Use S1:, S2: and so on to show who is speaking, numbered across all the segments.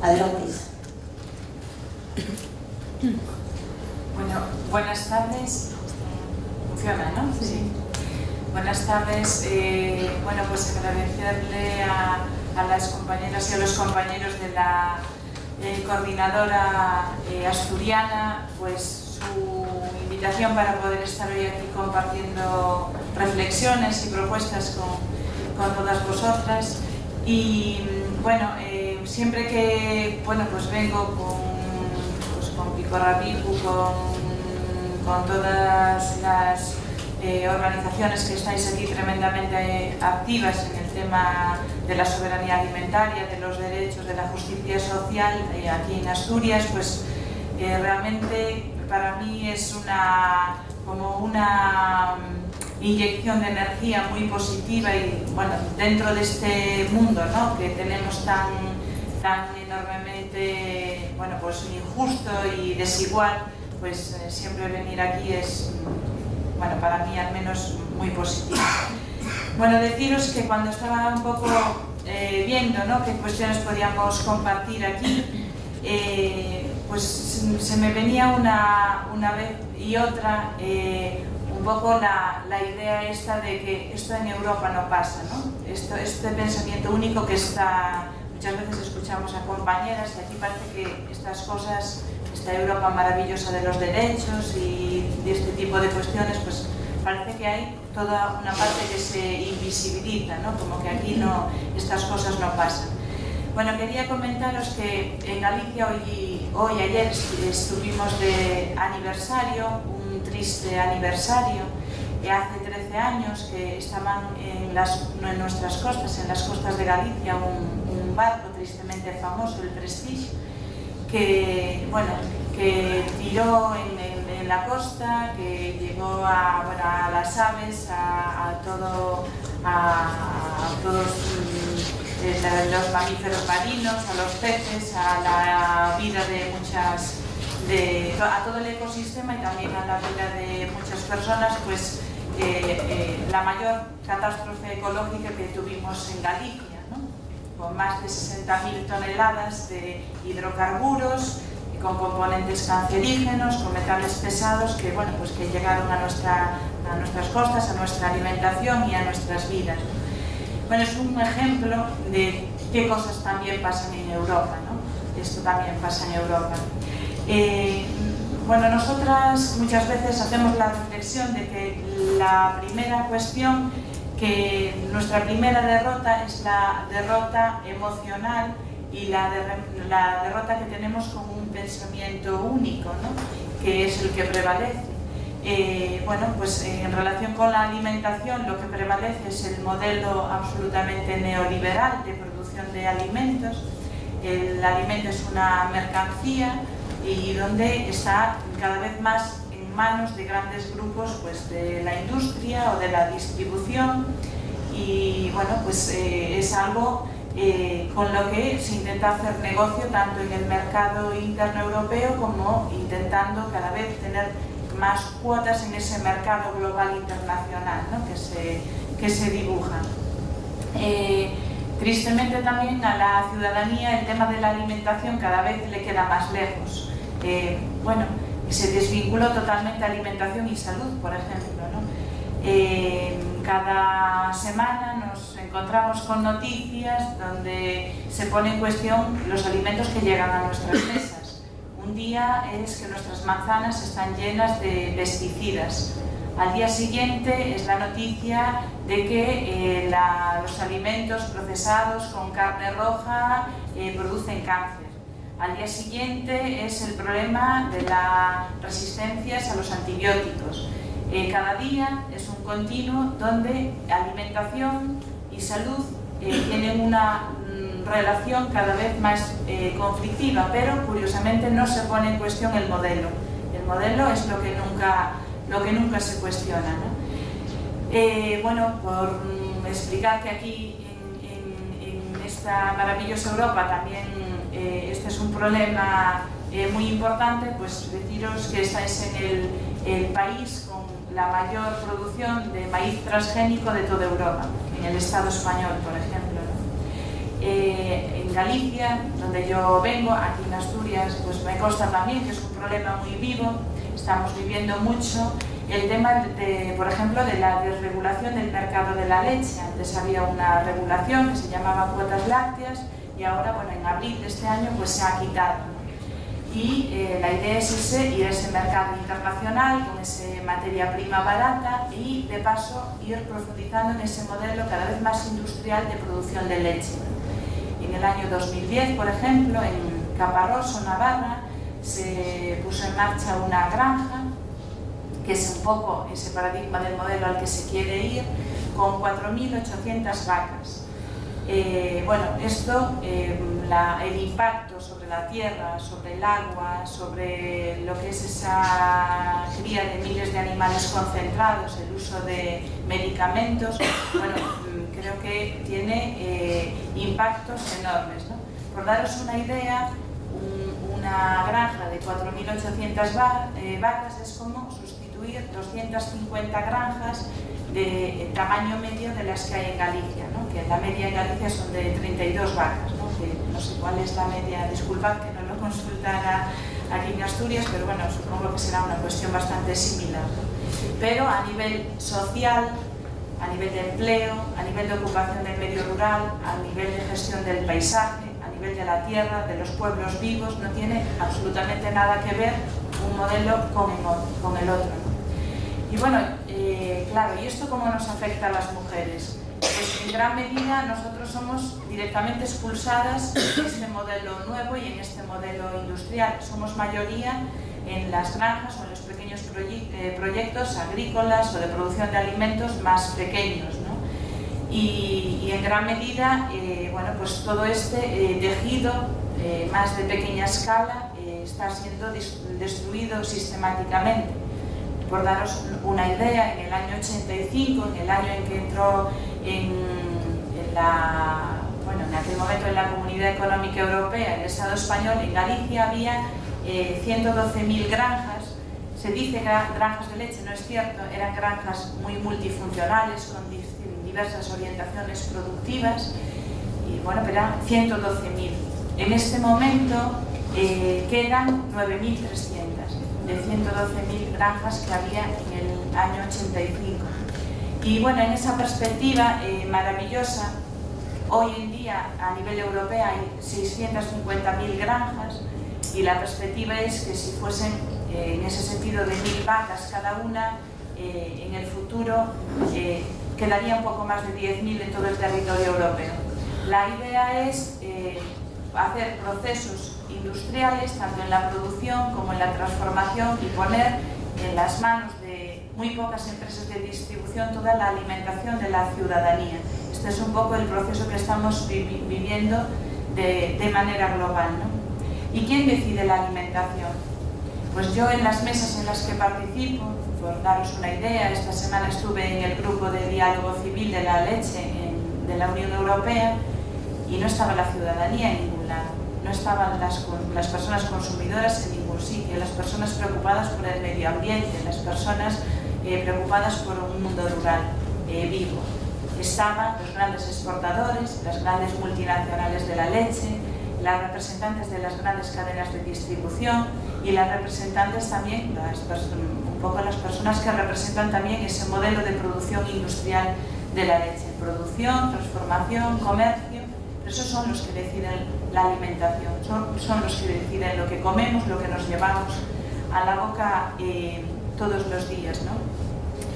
S1: Adelante, Isa.
S2: Bueno, buenas tardes. Funciona, ¿no? Sí. Buenas tardes. Bueno, pues agradecerle a las compañeras y a los compañeros de la coordinadora asturiana pues su invitación para poder estar hoy aquí compartiendo reflexiones y propuestas con todas vosotras. Y bueno, siempre que pues vengo con Pico Rabicu, con todas las organizaciones que estáis aquí tremendamente activas en el tema de la soberanía alimentaria, de los derechos, de la justicia social aquí en Asturias, pues realmente para mí es como una inyección de energía muy positiva y bueno, dentro de este mundo, ¿no?, que tenemos tan enormemente pues injusto y desigual, pues siempre venir aquí es para mí al menos muy positivo. Bueno, deciros que cuando estaba un poco viendo, ¿no?, qué cuestiones podíamos compartir aquí, pues se me venía una vez y otra un poco la idea esta de que esto en Europa no pasa, ¿no? Este pensamiento único que muchas veces escuchamos a compañeras y aquí parece que estas cosas, esta Europa maravillosa de los derechos y de este tipo de cuestiones, pues parece que hay toda una parte que se invisibiliza, ¿no?, como que aquí estas cosas no pasan. Bueno, quería comentaros que en Galicia hoy ayer estuvimos de aniversario, un triste aniversario. Hace 13 años que estaban en nuestras costas, en las costas de Galicia, un barco tristemente famoso, el Prestige, que tiró en la costa, que llegó a las aves, a todos los mamíferos marinos, a los peces, a la vida a todo el ecosistema y también a la vida de muchas personas, pues la mayor catástrofe ecológica que tuvimos en Galicia, ¿no?, con más de 60.000 toneladas de hidrocarburos, con componentes cancerígenos, con metales pesados que llegaron a nuestras costas, a nuestra alimentación y a nuestras vidas. Bueno, es un ejemplo de qué cosas también pasan en Europa, ¿no? Esto también pasa en Europa. Nosotras muchas veces hacemos la reflexión de que la primera cuestión, que nuestra primera derrota es la derrota emocional y la derrota que tenemos con un pensamiento único, ¿no?, que es el que prevalece. En relación con la alimentación, lo que prevalece es el modelo absolutamente neoliberal de producción de alimentos. El alimento es una mercancía y donde está cada vez más en manos de grandes grupos de la industria o de la distribución y es algo con lo que se intenta hacer negocio tanto en el mercado interno europeo como intentando cada vez tener más cuotas en ese mercado global internacional, ¿no?, que se dibuja. Tristemente también a la ciudadanía el tema de la alimentación cada vez le queda más lejos. Se desvinculó totalmente alimentación y salud, por ejemplo, ¿no? Cada semana nos encontramos con noticias donde se pone en cuestión los alimentos que llegan a nuestras mesas. Un día es que nuestras manzanas están llenas de pesticidas. Al día siguiente es la noticia de que los alimentos procesados con carne roja producen cáncer. Al día siguiente es el problema de las resistencias a los antibióticos. Cada día es un continuo donde alimentación y salud tienen una relación cada vez más conflictiva, pero curiosamente no se pone en cuestión el modelo. El modelo es lo que nunca se cuestiona, ¿no? Por explicar que aquí en esta maravillosa Europa también este es un problema muy importante, pues deciros que estáis en el país con la mayor producción de maíz transgénico de toda Europa, en el Estado español, por ejemplo, ¿no? En Galicia, donde yo vengo, aquí en Asturias, pues me consta también que es un problema muy vivo. Estamos viviendo mucho el tema, por ejemplo, de la desregulación del mercado de la leche. Antes había una regulación que se llamaba cuotas lácteas y ahora, bueno, en abril de este año pues se ha quitado, ¿no? Y la idea es ir a ese mercado internacional con esa materia prima barata y, de paso, ir profundizando en ese modelo cada vez más industrial de producción de leche. En el año 2010, por ejemplo, en Caparroso, Navarra, se puso en marcha una granja, que es un poco ese paradigma del modelo al que se quiere ir, con 4.800 vacas. Bueno, esto, el impacto sobre la tierra, sobre el agua, sobre lo que es esa cría de miles de animales concentrados, el uso de medicamentos, bueno, creo que tiene impactos enormes, ¿no? Por daros una idea, una granja de 4.800 vacas es como sustituir 250 granjas de tamaño medio de las que hay en Galicia, ¿no? Que la media en Galicia son de 32 vacas, ¿no? Que no sé cuál es la media, disculpad que no lo consultara aquí en Asturias, pero bueno, supongo que será una cuestión bastante similar, ¿no? Pero a nivel social, a nivel de empleo, a nivel de ocupación del medio rural, a nivel de gestión del paisaje, a nivel de la tierra, de los pueblos vivos, no tiene absolutamente nada que ver un modelo con el otro, ¿no? Y bueno, claro, ¿y esto cómo nos afecta a las mujeres? Pues en gran medida nosotros somos directamente expulsadas en este modelo nuevo y en este modelo industrial. Somos mayoría en las granjas o en los pequeños proyectos agrícolas o de producción de alimentos más pequeños, ¿no? Y en gran medida, bueno, pues todo este tejido más de pequeña escala está siendo destruido sistemáticamente. Por daros una idea, en el año 85, en el año en que entró en aquel momento en la Comunidad Económica Europea, el Estado español, en Galicia había 112.000 granjas. Se dice granjas de leche, no es cierto, eran granjas muy multifuncionales, con diversas orientaciones productivas, y bueno, pero eran 112.000. En este momento quedan 9.300 de 112.000 granjas que había en el año 85. Y bueno, en esa perspectiva maravillosa, hoy en día a nivel europeo hay 650.000 granjas y la perspectiva es que si fuesen en ese sentido de 1.000 vacas cada una, en el futuro quedaría un poco más de 10.000 en todo el territorio europeo. La idea es hacer procesos industriales, tanto en la producción como en la transformación, y poner en las manos de muy pocas empresas de distribución toda la alimentación de la ciudadanía. Este es un poco el proceso que estamos viviendo de manera global, ¿no? ¿Y quién decide la alimentación? Pues yo, en las mesas en las que participo, por daros una idea, esta semana estuve en el grupo de diálogo civil de la leche de la Unión Europea y no estaba la ciudadanía en ningún lado. No estaban las personas consumidoras en ningún sitio, las personas preocupadas por el medio ambiente, las personas preocupadas por un mundo rural vivo. Estaban los grandes exportadores, las grandes multinacionales de la leche, las representantes de las grandes cadenas de distribución y las representantes también, un poco las personas que representan también ese modelo de producción industrial de la leche. Producción, transformación, comercio. Esos son los que deciden la alimentación, son los que deciden lo que comemos, lo que nos llevamos a la boca todos los días, ¿no?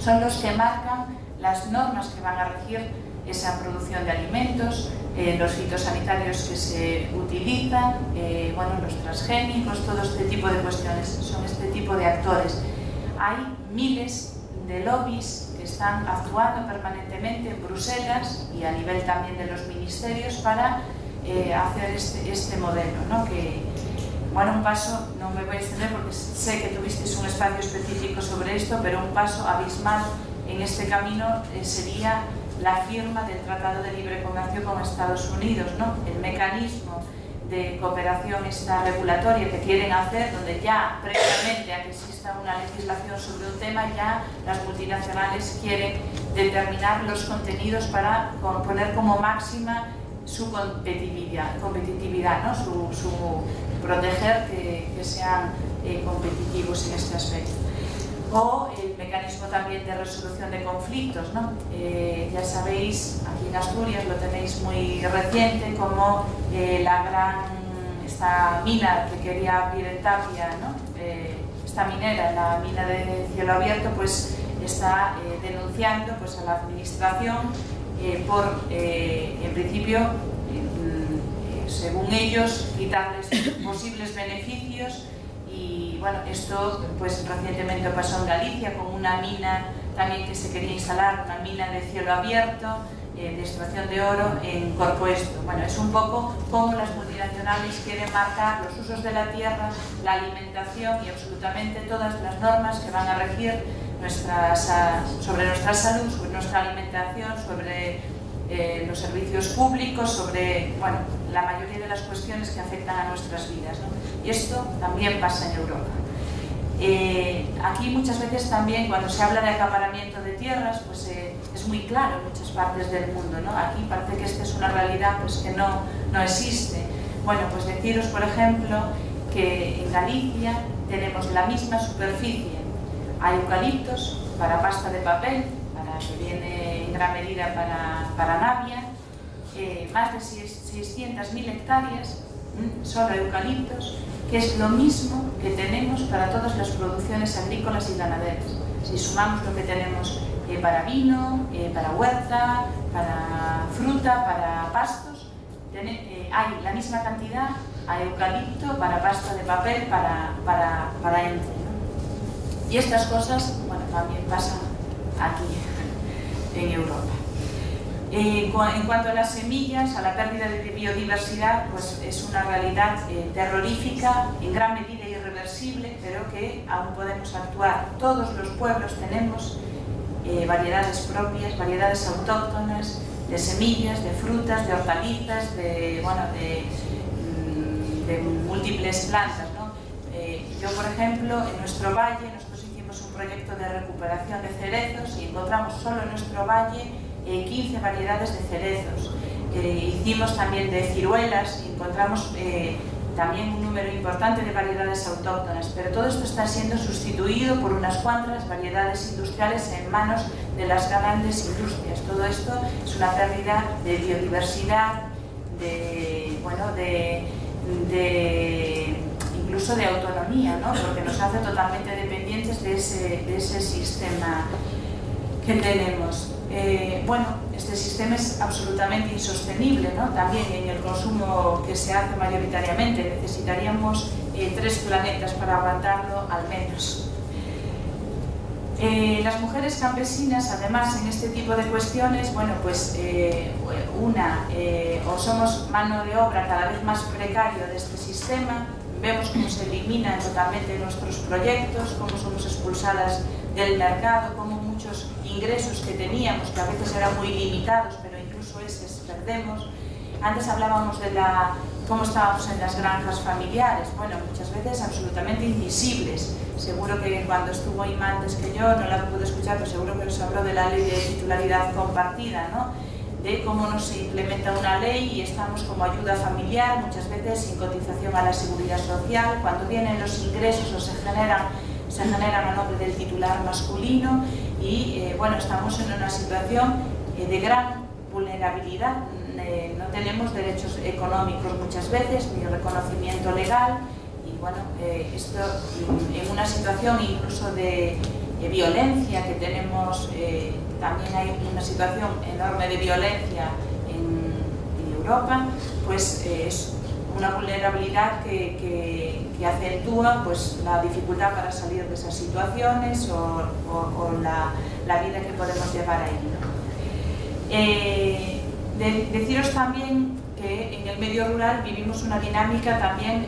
S2: Son los que marcan las normas que van a regir esa producción de alimentos, los fitosanitarios que se utilizan, bueno, los transgénicos, todo este tipo de cuestiones, son este tipo de actores. Hay miles de lobbies que están actuando permanentemente en Bruselas y a nivel también de los ministerios para hacer este modelo, ¿no? Que, bueno, un paso, no me voy a extender porque sé que tuvisteis un espacio específico sobre esto, pero un paso abismal en este camino sería la firma del Tratado de Libre Comercio con Estados Unidos, ¿no? El mecanismo de cooperación regulatoria que quieren hacer, donde ya previamente a que exista una legislación sobre un tema, ya las multinacionales quieren determinar los contenidos para poner como máxima su competitividad, ¿no? su proteger que sean competitivos en este aspecto. O el mecanismo también de resolución de conflictos, ¿no? Ya sabéis, aquí en Asturias lo tenéis muy reciente, como esta mina que quería abrir en Tapia, ¿no? Esta minera, la mina de cielo abierto, pues está denunciando pues, a la administración por, en principio, según ellos, quitarles posibles beneficios. Y bueno, esto pues recientemente pasó en Galicia con una mina también que se quería instalar, una mina de cielo abierto, de extracción de oro en Corcoesto. Bueno, es un poco cómo las multinacionales quieren marcar los usos de la tierra, la alimentación y absolutamente todas las normas que van a regir sobre nuestra salud, sobre nuestra alimentación, sobre los servicios públicos, sobre bueno, la mayoría de las cuestiones que afectan a nuestras vidas, ¿no? Y esto también pasa en Europa. Aquí muchas veces también cuando se habla de acaparamiento de tierras, pues es muy claro en muchas partes del mundo, ¿no? Aquí parece que esta es una realidad pues, que no existe. Bueno, pues deciros, por ejemplo, que en Galicia tenemos la misma superficie a eucaliptos para pasta de papel, que viene en gran medida para Navia, más de 600.000 hectáreas solo eucaliptos, que es lo mismo que tenemos para todas las producciones agrícolas y ganaderas. Si sumamos lo que tenemos para vino, para huerta, para fruta, para pastos, hay la misma cantidad a eucalipto para pasta de papel, para ence, ¿no? Y estas cosas, bueno, también pasan aquí en Europa. En cuanto a las semillas, a la pérdida de biodiversidad, pues es una realidad terrorífica, en gran medida irreversible, pero que aún podemos actuar. Todos los pueblos tenemos variedades propias, variedades autóctonas, de semillas, de frutas, de hortalizas, de múltiples plantas, ¿no? Yo, por ejemplo, en nuestro valle, nosotros hicimos un proyecto de recuperación de cerezos y encontramos solo en nuestro valle 15 variedades de cerezos. Hicimos también de ciruelas y encontramos también un número importante de variedades autóctonas, pero todo esto está siendo sustituido por unas cuantas variedades industriales en manos de las grandes industrias. Todo esto es una pérdida de biodiversidad, incluso de autonomía, ¿no? Porque nos hace totalmente dependientes de ese sistema que tenemos. Bueno, este sistema es absolutamente insostenible, ¿no? También en el consumo que se hace mayoritariamente necesitaríamos 3 planetas para aguantarlo al menos. Las mujeres campesinas, además, en este tipo de cuestiones, bueno, pues o somos mano de obra cada vez más precario de este sistema, vemos cómo se eliminan totalmente nuestros proyectos, cómo somos expulsadas del mercado, cómo muchos ingresos que teníamos, que a veces eran muy limitados, pero incluso esos perdemos. Antes hablábamos de cómo estábamos en las granjas familiares, bueno, muchas veces absolutamente invisibles. Seguro que cuando estuvo Ima antes que yo, no la pude escuchar, pero seguro que os habló de la ley de titularidad compartida, ¿no? De cómo no se implementa una ley y estamos como ayuda familiar, muchas veces sin cotización a la seguridad social, cuando vienen los ingresos o se generan a nombre del titular masculino y bueno, estamos en una situación de gran vulnerabilidad, no tenemos derechos económicos muchas veces, ni reconocimiento legal y bueno, esto en una situación incluso de violencia que tenemos, también hay una situación enorme de violencia en Europa, pues es una vulnerabilidad que acentúa pues, la dificultad para salir de esas situaciones o la vida que podemos llevar ahí, ¿no? Deciros también que en el medio rural vivimos una dinámica también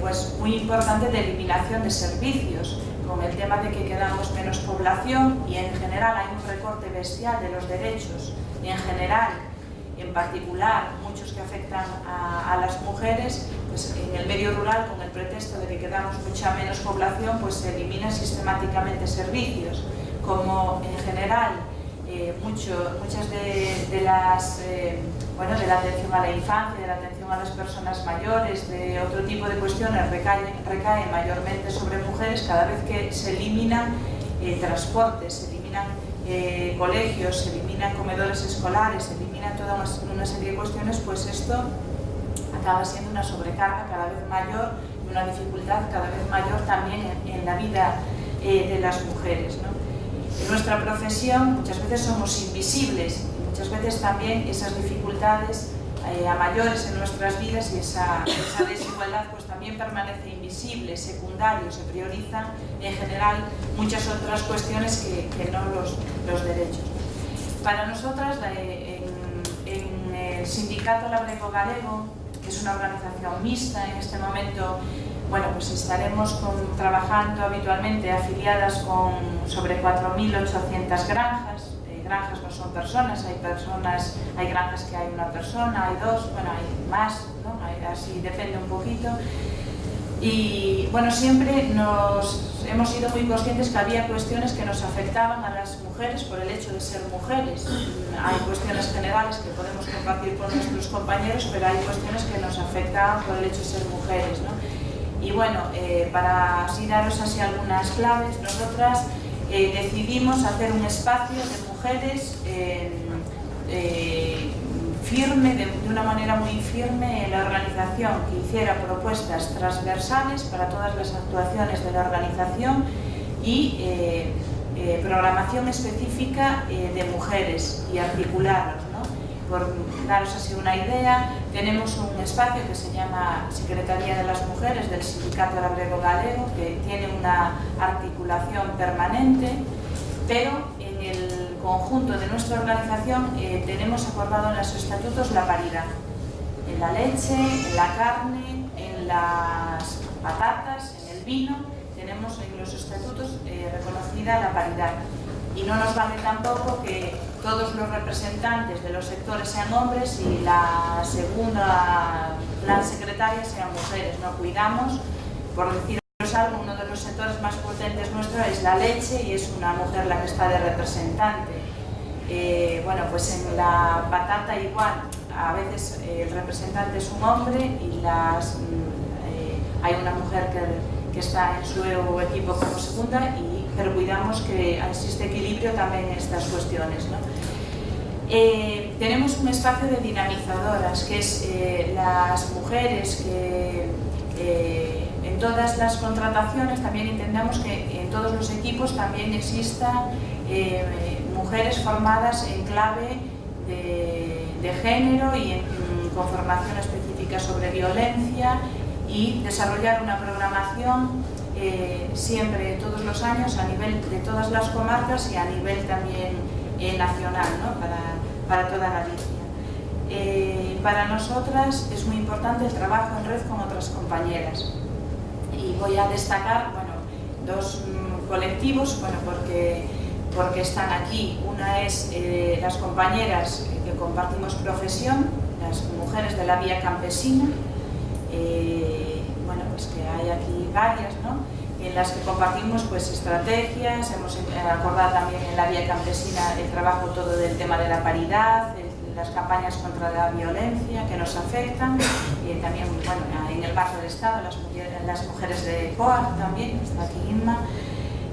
S2: pues, muy importante de eliminación de servicios, con el tema de que quedamos menos población y en general hay un recorte bestial de los derechos y en general, en particular, muchos que afectan a las mujeres, pues en el medio rural, con el pretexto de que quedamos mucha menos población, pues se eliminan sistemáticamente servicios, como en general muchas de las, de la atención a la infancia, de la atención a las personas mayores, de otro tipo de cuestiones recaen mayormente sobre mujeres. Cada vez que se eliminan transportes, se eliminan colegios, se eliminan comedores escolares, se eliminan toda una serie de cuestiones, pues esto acaba siendo una sobrecarga cada vez mayor y una dificultad cada vez mayor también en la vida de las mujeres, ¿no? En nuestra profesión muchas veces somos invisibles y muchas veces también esas dificultades a mayores en nuestras vidas y esa desigualdad pues también permanece invisible, secundario, se priorizan en general muchas otras cuestiones que no los derechos. Para nosotras, en el Sindicato Labrego Galego, que es una organización mixta en este momento, bueno, pues estaremos trabajando habitualmente afiliadas con sobre 4.800 granjas. Granjas no son personas, hay granjas que hay una persona, hay dos, bueno, hay más, ¿no? Así depende un poquito. Y bueno, siempre hemos sido muy conscientes que había cuestiones que nos afectaban a las mujeres por el hecho de ser mujeres. Hay cuestiones generales que podemos compartir con nuestros compañeros, pero hay cuestiones que nos afectan por el hecho de ser mujeres, ¿no? Y bueno, para así daros así algunas claves, nosotras decidimos hacer un espacio de mujeres firme, de una manera muy firme en la organización, que hiciera propuestas transversales para todas las actuaciones de la organización y programación específica de mujeres y articularlos, ¿no? Por daros así una idea, tenemos un espacio que se llama Secretaría de las Mujeres del Sindicato Labrego Galego, que tiene una articulación permanente, pero en el conjunto de nuestra organización tenemos acordado en los estatutos la paridad, en la leche, en la carne, en las patatas, en el vino, tenemos en los estatutos reconocida la paridad. Y no nos vale tampoco que todos los representantes de los sectores sean hombres y la segunda plan secretaria sean mujeres. No cuidamos, por deciros algo, uno de los sectores más potentes nuestro es la leche y es una mujer la que está de representante. Bueno, pues en la patata igual, a veces el representante es un hombre y hay una mujer que está en su equipo como segunda, pero cuidamos que existe equilibrio también en estas cuestiones, ¿no? Tenemos un espacio de dinamizadoras, que es las mujeres que en todas las contrataciones también entendamos que en todos los equipos también existan mujeres formadas en clave de género y con formación específica sobre violencia, y desarrollar una programación siempre, todos los años, a nivel de todas las comarcas y a nivel también nacional, ¿no? para toda Galicia. Para nosotras es muy importante el trabajo en red con otras compañeras, y voy a destacar, bueno, dos colectivos, bueno, porque están aquí. Una es las compañeras que compartimos profesión, las mujeres de la Vía Campesina, bueno, pues que hay aquí varias, ¿no? En las que compartimos pues estrategias, hemos acordado también en la Vía Campesina el trabajo todo del tema de la paridad, las campañas contra la violencia que nos afectan, también, bueno, en el marco del Estado, las mujeres de COAG también, está aquí Inma,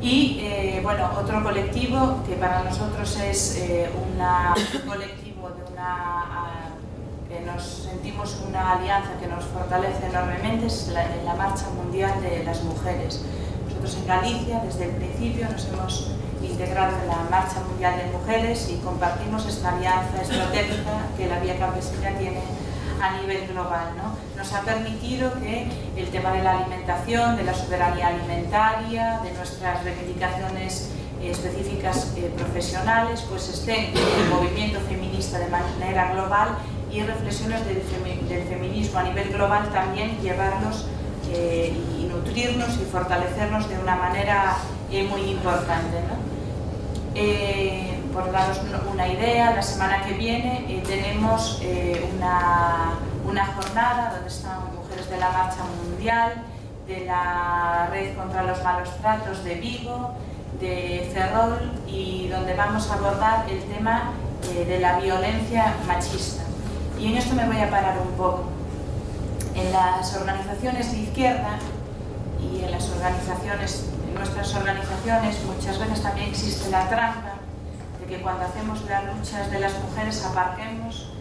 S2: y bueno, otro colectivo que para nosotros es un colectivo de que nos sentimos una alianza que nos fortalece enormemente, es la Marcha Mundial de las Mujeres. Nosotros en Galicia, desde el principio, nos hemos integrado en la Marcha Mundial de Mujeres y compartimos esta alianza estratégica que la Vía Campesina tiene a nivel global, ¿no? Nos ha permitido que el tema de la alimentación, de la soberanía alimentaria, de nuestras reivindicaciones específicas profesionales, pues estén en el movimiento feminista de manera global, y reflexiones del feminismo a nivel global también llevarlos y nutrirnos y fortalecernos de una manera muy importante, ¿no? Por daros una idea, la semana que viene tenemos una jornada donde están mujeres de la Marcha Mundial, de la Red contra los Malos Tratos de Vigo, de Ferrol y donde vamos a abordar el tema de la violencia machista. Y en esto me voy a parar un poco. En las organizaciones de izquierda y en nuestras organizaciones muchas veces también existe la trampa de que cuando hacemos las luchas de las mujeres aparquemos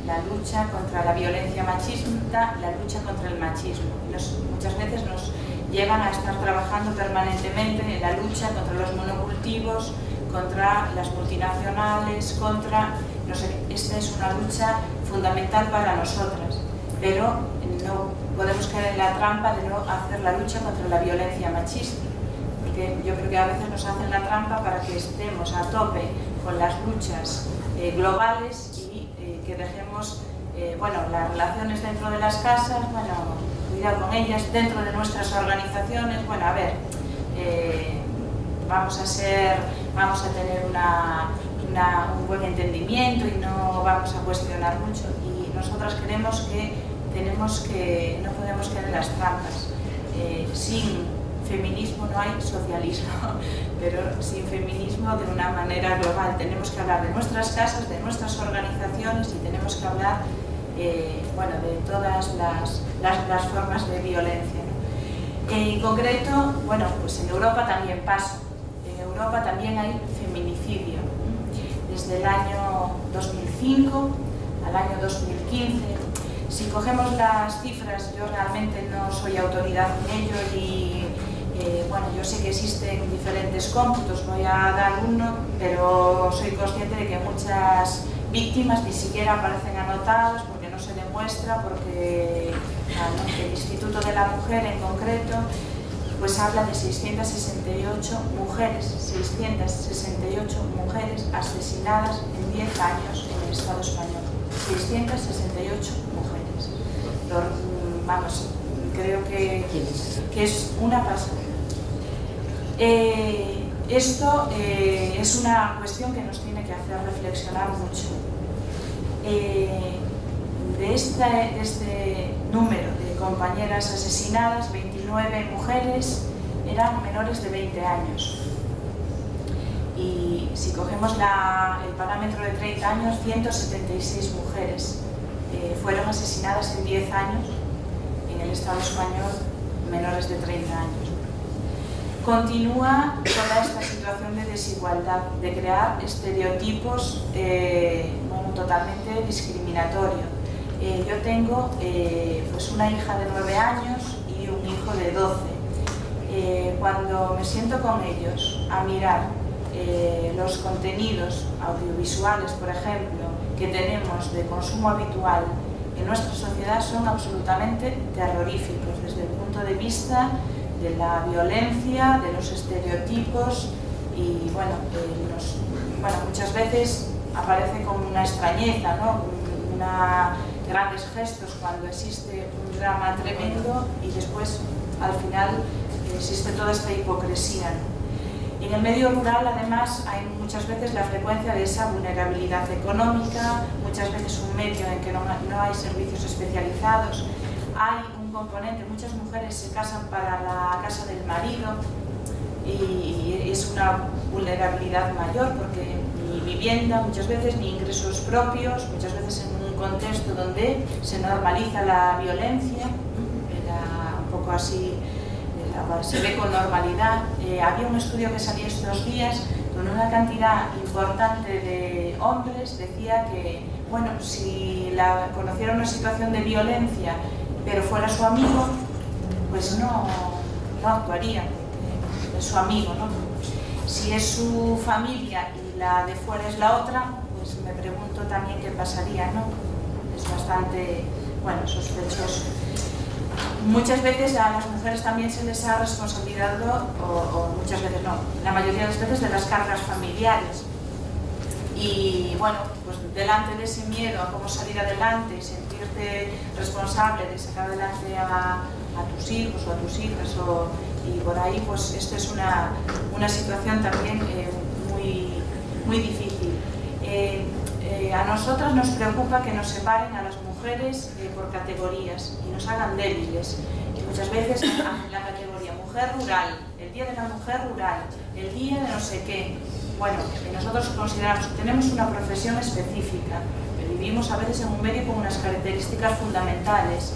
S2: la lucha contra la violencia machista, la lucha contra el machismo. Muchas veces nos llevan a estar trabajando permanentemente en la lucha contra los monocultivos, contra las multinacionales, esta es una lucha fundamental para nosotras, pero no podemos caer en la trampa de no hacer la lucha contra la violencia machista, porque yo creo que a veces nos hacen la trampa para que estemos a tope con las luchas globales y que dejemos las relaciones dentro de las casas, cuidado con ellas, dentro de nuestras organizaciones, vamos a tener un buen entendimiento y no vamos a cuestionar mucho. Y nosotras creemos que no podemos caer en las trampas. Sin feminismo no hay socialismo, pero sin feminismo de una manera global. Tenemos que hablar de nuestras casas, de nuestras organizaciones y tenemos que hablar de todas las formas de violencia, ¿no? En concreto, pues en Europa también pasa. En Europa también hay feminicidio. Desde el año 2005 al año 2015, si cogemos las cifras, yo realmente no soy autoridad en ello y yo sé que existen diferentes cómputos, voy a dar uno, pero soy consciente de que muchas víctimas ni siquiera aparecen anotadas porque no se demuestra, porque el Instituto de la Mujer en concreto pues habla de 668 mujeres asesinadas en 10 años en el Estado español. 668 mujeres. Creo que es una pasada. Esto es una cuestión que nos tiene que hacer reflexionar mucho. De este número de compañeras asesinadas, 29 mujeres eran menores de 20 años. Y si cogemos el parámetro de 30 años, 176 mujeres fueron asesinadas en 10 años en el Estado español, menores de 30 años. Continúa toda esta situación de desigualdad, de crear estereotipos totalmente discriminatorios. Yo tengo una hija de 9 años y un hijo de 12. Cuando me siento con ellos a mirar los contenidos audiovisuales, por ejemplo, que tenemos de consumo habitual en nuestra sociedad, son absolutamente terroríficos desde el punto de vista de la violencia, de los estereotipos y muchas veces aparece como una extrañeza, ¿no? Grandes gestos cuando existe un drama tremendo y después al final existe toda esta hipocresía, ¿no? En el medio rural, además, hay muchas veces la frecuencia de esa vulnerabilidad económica, muchas veces un medio en que no hay servicios especializados, hay un componente, muchas mujeres se casan para la casa del marido y es una vulnerabilidad mayor porque ni vivienda, muchas veces ni ingresos propios, muchas veces en un contexto donde se normaliza la violencia, un poco así, se ve con normalidad. Había un estudio que salía estos días con una cantidad importante de hombres, decía que, si conociera una situación de violencia pero fuera su amigo, pues no actuaría, porque es su amigo, ¿no? Si es su familia y la de fuera es la otra, pues me pregunto también qué pasaría, ¿no? Es bastante, sospechoso. Muchas veces a las mujeres también se les ha responsabilizado, o muchas veces no, la mayoría de las veces de las cargas familiares. Y pues delante de ese miedo a cómo salir adelante, sentirte responsable de sacar adelante a tus hijos o a tus hijas, y por ahí, pues esto es una situación también muy difícil. A nosotras nos preocupa que nos separen a las mujeres por categorías y nos hagan débiles. Y muchas veces hacen la categoría mujer rural, el Día de la Mujer Rural, el día de no sé qué. Bueno, nosotros consideramos que tenemos una profesión específica, que vivimos a veces en un medio con unas características fundamentales,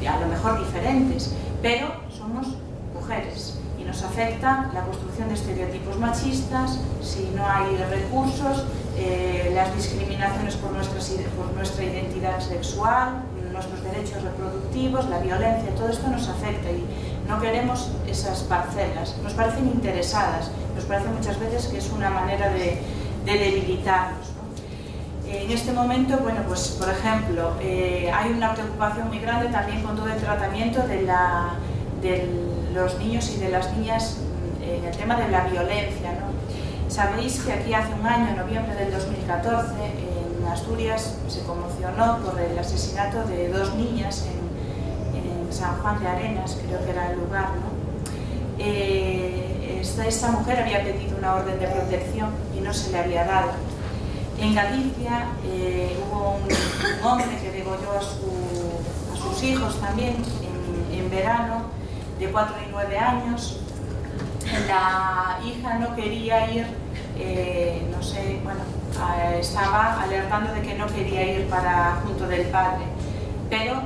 S2: a lo mejor diferentes, pero somos mujeres y nos afecta la construcción de estereotipos machistas, si no hay recursos, las discriminaciones por nuestra identidad sexual, nuestros derechos reproductivos, la violencia, todo esto nos afecta y no queremos esas parcelas, nos parecen interesadas, nos parece muchas veces que es una manera de debilitarnos, ¿no? En este momento, bueno, pues por ejemplo, hay una preocupación muy grande también con todo el tratamiento de los niños y de las niñas en el tema de la violencia, ¿no? Sabéis que aquí hace un año, en noviembre del 2014, en Asturias se conmocionó por el asesinato de 2 niñas en San Juan de Arenas, creo que era el lugar, ¿no? Esta mujer había pedido una orden de protección y no se le había dado. En Galicia hubo un hombre que degolló a sus hijos también en verano, de 4 y 9 años. La hija no quería ir, no sé, bueno, estaba alertando de que no quería ir junto del padre, pero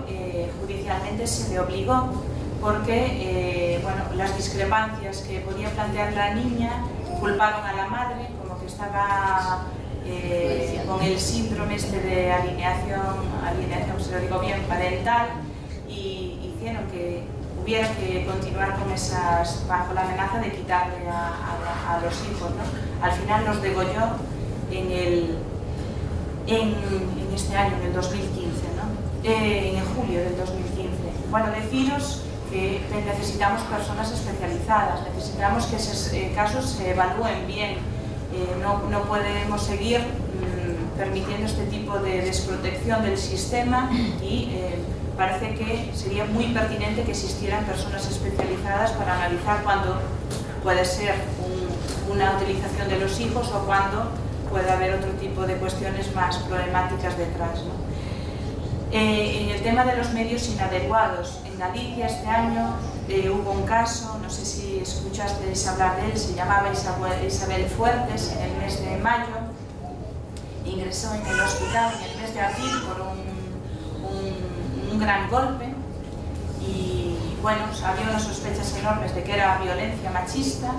S2: judicialmente se le obligó porque bueno, las discrepancias que podía plantear la niña culparon a la madre como que estaba con el síndrome de alineación, si lo digo bien, parental, y hicieron que hubiera que continuar con bajo la amenaza de quitarle a los hijos, ¿no? Al final los degolló en este año, en el 2015, ¿no? En julio del 2015. Bueno, deciros que necesitamos personas especializadas, necesitamos que esos casos se evalúen bien, no podemos seguir permitiendo este tipo de desprotección del sistema y parece que sería muy pertinente que existieran personas especializadas para analizar cuándo puede ser una utilización de los hijos o cuándo puede haber otro tipo de cuestiones más problemáticas detrás, ¿no? En el tema de los medios inadecuados, en Galicia este año hubo un caso, no sé si escuchasteis hablar de él, se llamaba Isabel Fuertes, en el mes de mayo, ingresó en el hospital en el mes de abril por un gran golpe y bueno, había unas sospechas enormes de que era violencia machista.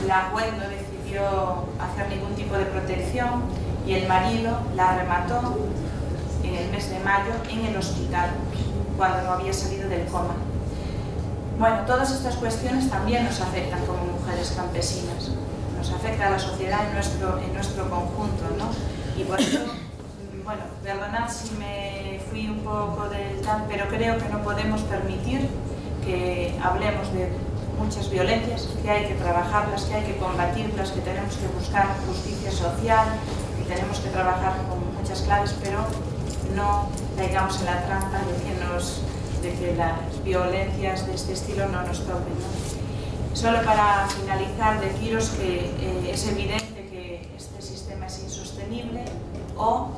S2: La juez no decidió hacer ningún tipo de protección y el marido la remató en el mes de mayo en el hospital cuando no había salido del coma. Bueno, todas estas cuestiones también nos afectan como mujeres campesinas, nos afecta a la sociedad en nuestro conjunto, ¿no? Y por eso, bueno, perdonad si me fui un poco del tal, pero creo que no podemos permitir que hablemos de muchas violencias, que hay que trabajarlas, que hay que combatirlas, que tenemos que buscar justicia social, que tenemos que trabajar con muchas claves, pero no caigamos en la trampa de que las violencias de este estilo no nos toquen, ¿no? Solo para finalizar, deciros que es evidente que este sistema es insostenible o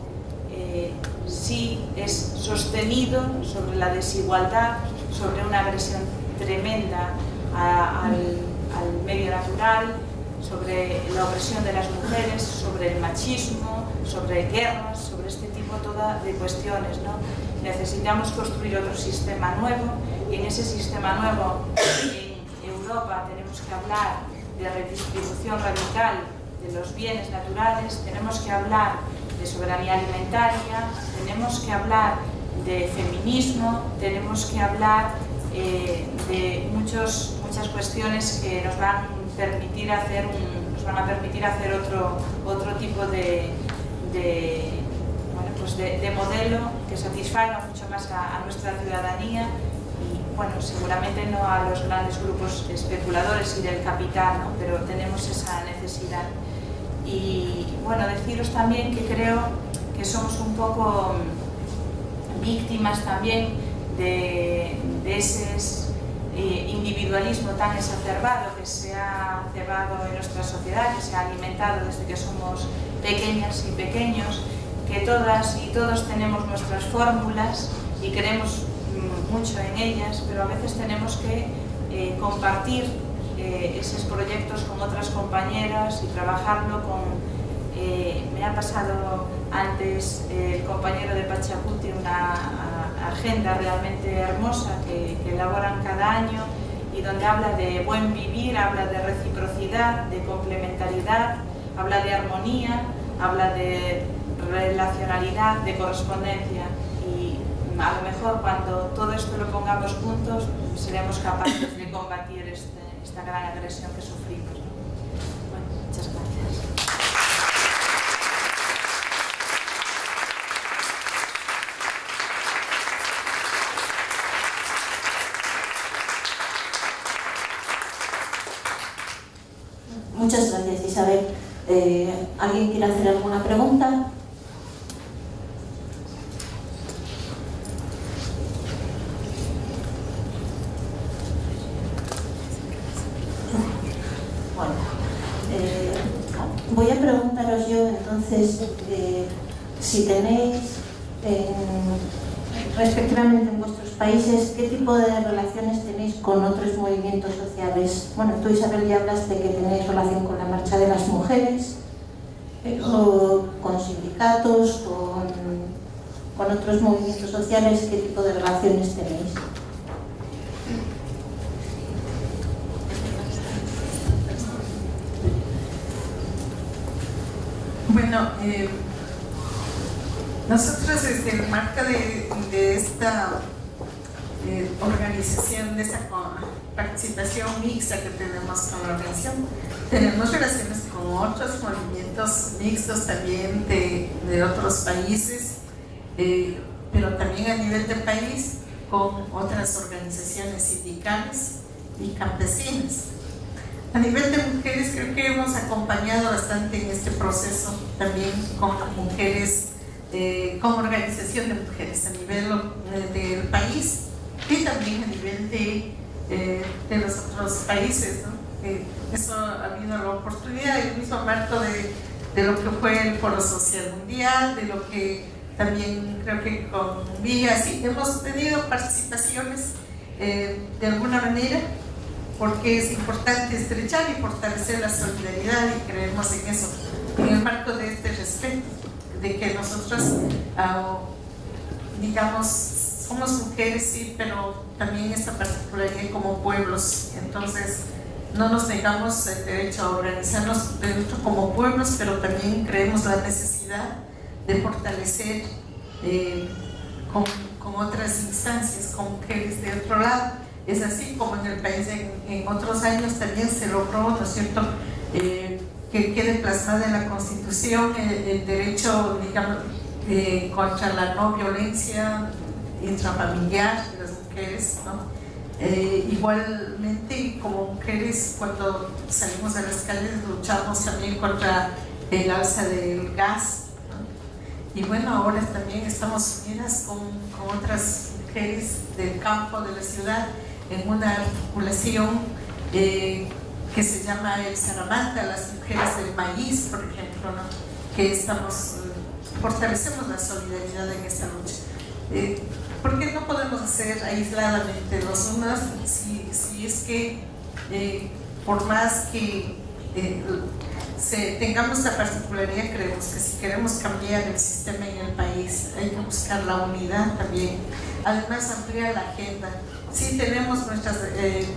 S2: sí es sostenido sobre la desigualdad, sobre una agresión tremenda al medio natural, sobre la opresión de las mujeres, sobre el machismo, sobre guerras, sobre este tipo de cuestiones, ¿no? Necesitamos construir otro sistema nuevo y en ese sistema nuevo en Europa tenemos que hablar de redistribución radical de los bienes naturales, tenemos que hablar de soberanía alimentaria, tenemos que hablar de feminismo, tenemos que hablar de muchas cuestiones que nos van a permitir hacer otro tipo de modelo que satisfaga mucho más a nuestra ciudadanía y, bueno, seguramente no a los grandes grupos especuladores y del capital, ¿no? Pero tenemos esa necesidad. Y, bueno, deciros también que creo que somos un poco víctimas también de ese individualismo tan exacerbado que se ha cebado en nuestra sociedad, que se ha alimentado desde que somos pequeñas y pequeños, que todas y todos tenemos nuestras fórmulas y creemos mucho en ellas, pero a veces tenemos que compartir esos proyectos con otras compañeras y trabajarlo con... me ha pasado antes el compañero de Pachacuti una agenda realmente hermosa que elaboran cada año y donde habla de buen vivir, habla de reciprocidad, de complementariedad, habla de armonía, habla de relacionalidad, de correspondencia, y a lo mejor cuando todo esto lo pongamos juntos seremos capaces de combatir esta gran agresión que sufrimos, ¿no? Bueno, muchas gracias.
S1: Muchas gracias, Isabel. ¿Alguien quiere hacer alguna pregunta? Bueno, voy a preguntaros yo entonces si tenéis respectivamente en vuestros países, ¿qué tipo de relaciones tenéis con otros movimientos sociales? Bueno, tú, Isabel, ya hablaste que tenéis relación con la Marcha de las Mujeres, o con sindicatos, con otros movimientos sociales. ¿Qué tipo de relaciones tenéis?
S3: Bueno, nosotros desde el marco de esta organización, de esta participación mixta que tenemos con la organización, tenemos relaciones con otros movimientos mixtos también de otros países, pero también a nivel del país con otras organizaciones sindicales y campesinas. A nivel de mujeres, creo que hemos acompañado bastante en este proceso también con mujeres, como organización de mujeres a nivel del país y también a nivel de los otros países, ¿no? Eso ha habido la oportunidad, el mismo marco de lo que fue el Foro Social Mundial, de lo que también creo que con Vía, sí, hemos tenido participaciones de alguna manera, porque es importante estrechar y fortalecer la solidaridad, y creemos en eso, en el marco de este respeto, de que nosotras, digamos, somos mujeres, sí, pero también esta particularidad como pueblos. Entonces no nos negamos el derecho a organizarnos dentro como pueblos, pero también creemos la necesidad de fortalecer con otras instancias, con mujeres de otro lado. Es así como en el país en otros años también se logró, ¿no es cierto?, que quede plasmada en la Constitución el derecho, digamos, contra la no violencia intrafamiliar de las mujeres, ¿no? Igualmente, como mujeres, cuando salimos a las calles luchamos también contra el alza del gas, ¿no? Y bueno, ahora también estamos unidas con otras mujeres del campo, de la ciudad, en una articulación que se llama el Saramanta, las mujeres del maíz, por ejemplo, ¿no? Que fortalecemos la solidaridad en esta lucha. Porque no podemos hacer aisladamente los unos, si es que por más que tengamos la particularidad, creemos que si queremos cambiar el sistema en el país hay que buscar la unidad también, además ampliar la agenda. Sí tenemos nuestros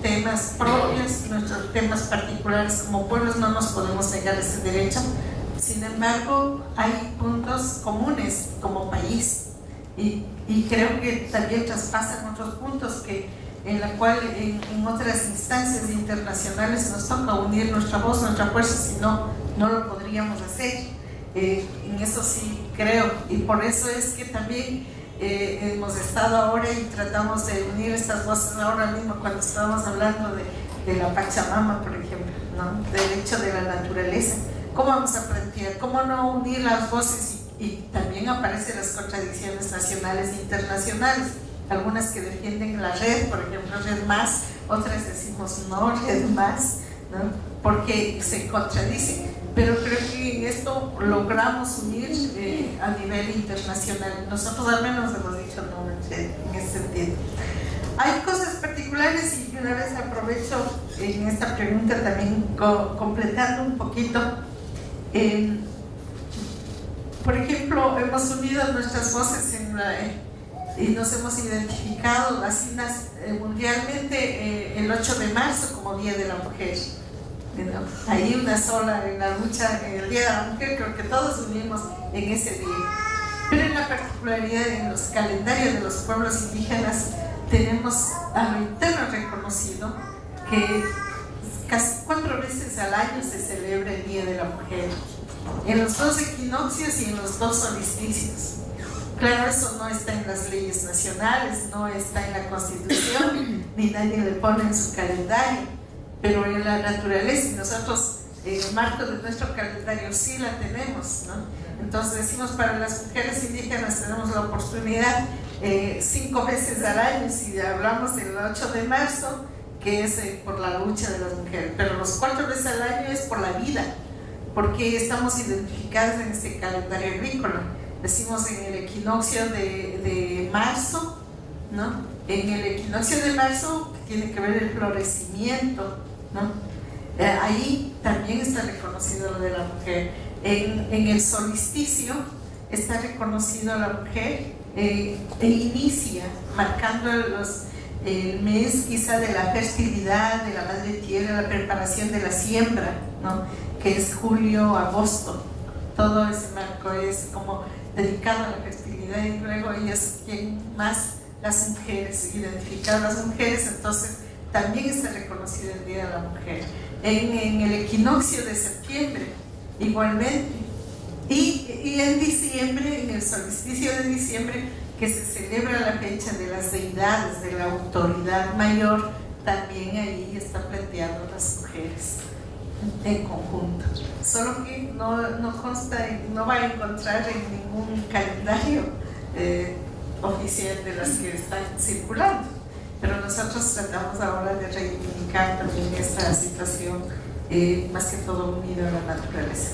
S3: temas propios, nuestros temas particulares como pueblos, no nos podemos negar ese derecho, sin embargo hay puntos comunes como país. Y creo que también traspasan otros puntos en la cual en otras instancias internacionales nos toca unir nuestra voz, nuestra fuerza, si no, no lo podríamos hacer. En eso sí creo, y por eso es que también hemos estado ahora y tratamos de unir estas voces ahora mismo cuando estábamos hablando de la Pachamama, por ejemplo, ¿no? Del hecho de la naturaleza. ¿Cómo vamos a plantear? ¿Cómo no unir las voces? Y también aparecen las contradicciones nacionales e internacionales, algunas que defienden la red, por ejemplo Red Más, otras decimos no Red Más, ¿no? Porque se contradicen, pero creo que en esto logramos unir a nivel internacional. Nosotros al menos hemos dicho no en ese sentido. Hay cosas particulares particulares, y una vez aprovecho en esta pregunta también completando un poquito, por ejemplo, hemos unido nuestras voces y nos hemos identificado así mundialmente el 8 de marzo como Día de la Mujer. Ahí una sola en la lucha, en el Día de la Mujer, creo que todos unimos en ese día. Pero en la particularidad, en los calendarios de los pueblos indígenas, tenemos a reitero reconocido que casi 4 veces al año se celebra el Día de la Mujer, en los 2 equinoccios y en los 2 solsticios. Claro, eso no está en las leyes nacionales, no está en la Constitución, ni nadie le pone en su calendario, pero en la naturaleza, y nosotros en el marco de nuestro calendario sí la tenemos, ¿no? Entonces decimos, para las mujeres indígenas tenemos la oportunidad 5 veces al año, si hablamos del 8 de marzo, que es por la lucha de las mujeres, pero los 4 veces al año es por la vida, porque estamos identificados en este calendario agrícola. Decimos en el equinoccio de marzo, ¿no? En el equinoccio de marzo tiene que ver el florecimiento, ¿no? Ahí también está reconocido lo de la mujer. En el solsticio está reconocido la mujer e inicia marcando el mes quizá de la fertilidad, de la madre tierra, la preparación de la siembra, ¿no? Que es julio, agosto. Todo ese marco es como dedicado a la fertilidad, y luego ellas quien más, las mujeres, identificar a las mujeres, entonces también está reconocido el Día de la Mujer. En el equinoccio de septiembre igualmente, y en diciembre, en el solsticio de diciembre, que se celebra la fecha de las deidades, de la autoridad mayor, también ahí está planteando las mujeres en conjunto. Solo que no consta, no va a encontrar en ningún calendario oficial de las que están circulando, pero nosotros tratamos ahora de reivindicar también esta situación, más que todo unido a la naturaleza.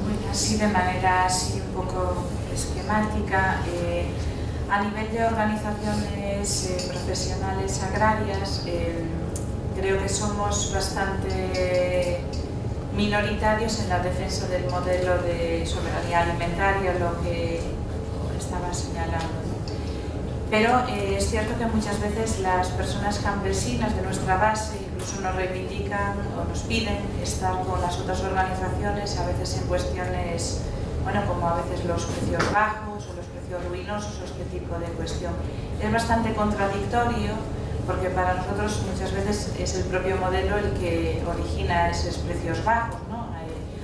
S2: Bueno, así de manera así un poco esquemática, a nivel de organizaciones profesionales agrarias, creo que somos bastante minoritarios en la defensa del modelo de soberanía alimentaria, lo que estaba señalando, ¿no? Pero es cierto que muchas veces las personas campesinas de nuestra base incluso nos reivindican o nos piden estar con las otras organizaciones, a veces en cuestiones, bueno, como a veces los precios bajos o los precios ruinosos o este tipo de cuestión. Es bastante contradictorio, porque para nosotros muchas veces es el propio modelo el que origina esos precios bajos, ¿no?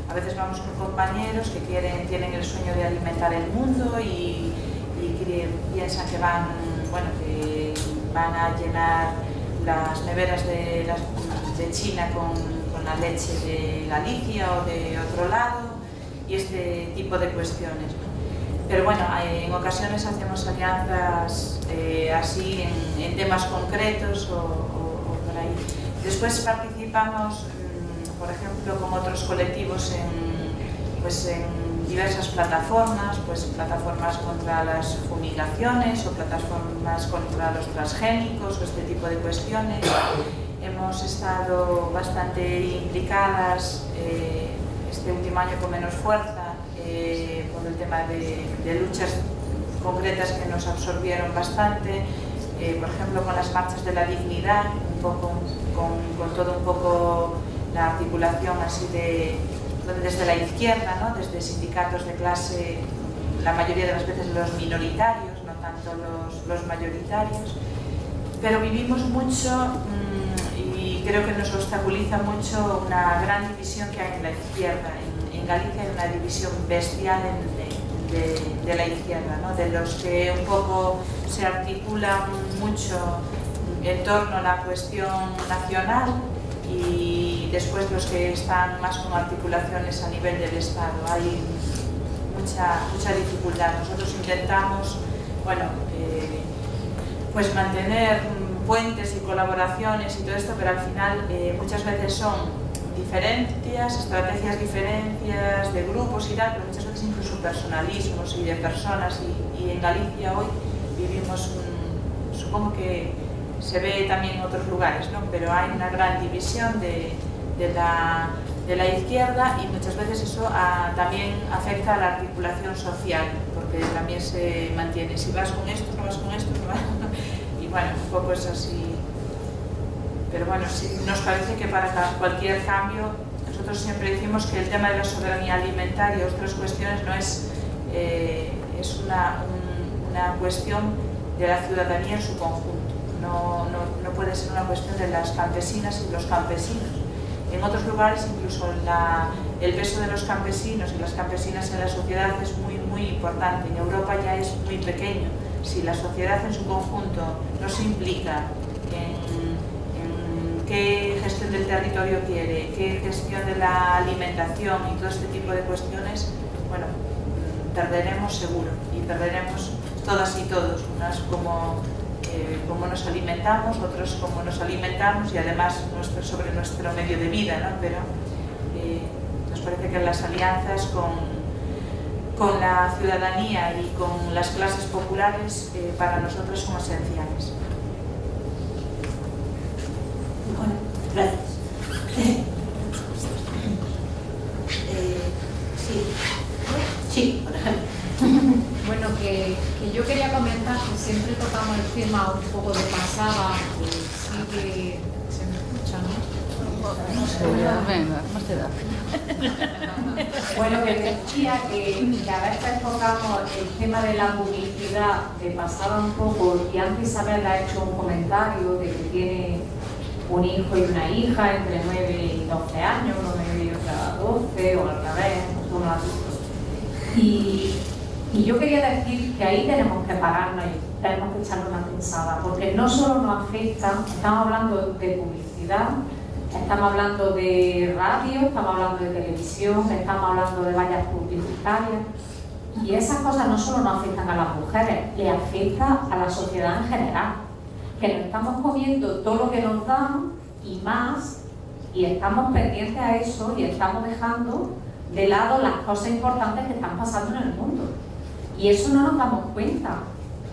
S2: A veces vamos con compañeros que tienen el sueño de alimentar el mundo y piensan que van a llenar las neveras de China con la leche de Galicia o de otro lado y este tipo de cuestiones, ¿no? Pero bueno, en ocasiones hacemos alianzas así en temas concretos o por ahí. Después participamos, por ejemplo, con otros colectivos en diversas plataformas, pues plataformas contra las fumigaciones o plataformas contra los transgénicos o este tipo de cuestiones. Hemos estado bastante implicadas este último año con menos fuerza por el tema de luchas concretas que nos absorbieron bastante, por ejemplo con las marchas de la dignidad, un poco con todo un poco la articulación así desde la izquierda, ¿no? Desde sindicatos de clase, la mayoría de las veces los minoritarios, no tanto los mayoritarios, pero vivimos mucho y creo que nos obstaculiza mucho una gran división que hay en la izquierda. En Galicia hay una división bestial de la izquierda, ¿no? De los que un poco se articulan mucho en torno a la cuestión nacional y después los que están más con articulaciones a nivel del Estado. Hay mucha dificultad. Nosotros intentamos, bueno, pues mantener puentes y colaboraciones y todo esto, pero al final muchas veces son diferencias, estrategias diferencias de grupos y tal, pero muchas veces incluso personalismos y de personas, y en Galicia hoy vivimos supongo que se ve también en otros lugares, ¿no? Pero hay una gran división de la izquierda, y muchas veces eso también afecta a la articulación social, porque también se mantiene, si vas con esto, no vas con esto, no vas... y bueno, un poco es así. Pero bueno, sí, nos parece que para cualquier cambio, nosotros siempre decimos que el tema de la soberanía alimentaria y otras cuestiones no es, es una cuestión de la ciudadanía en su conjunto, no puede ser una cuestión de las campesinas y los campesinos. En otros lugares incluso el peso de los campesinos y las campesinas en la sociedad es muy, muy importante. En Europa ya es muy pequeño. Si la sociedad en su conjunto no se implica en qué gestión del territorio quiere, qué gestión de la alimentación y todo este tipo de cuestiones, bueno, perderemos seguro, y perderemos todas y todos, unas como nos alimentamos, otros como nos alimentamos, y además sobre nuestro medio de vida, ¿no? Pero nos parece que las alianzas con la ciudadanía y con las clases populares para nosotros son esenciales.
S1: Bueno, gracias. Sí, por ejemplo.
S4: Bueno, que yo quería comentar que siempre tocamos el tema un poco de pasada, que sí que se me escucha, ¿no?
S5: Venga, ¿cómo te da?
S4: Bueno, que decía que a veces tocamos el tema de la publicidad de pasada un poco, y antes Isabel ha hecho un comentario de que tiene un hijo y una hija entre 9 y 12 años, uno 9 y otra 12, o al revés, uno adulto. Y yo quería decir que ahí tenemos que pararnos y tenemos que echarle una pensada, porque no solo nos afecta, estamos hablando de publicidad, estamos hablando de radio, estamos hablando de televisión, estamos hablando de vallas publicitarias, y esas cosas no solo nos afectan a las mujeres, le afecta a la sociedad en general, que nos estamos comiendo todo lo que nos dan y más, y estamos pendientes a eso y estamos dejando de lado las cosas importantes que están pasando en el mundo. Y eso no nos damos cuenta,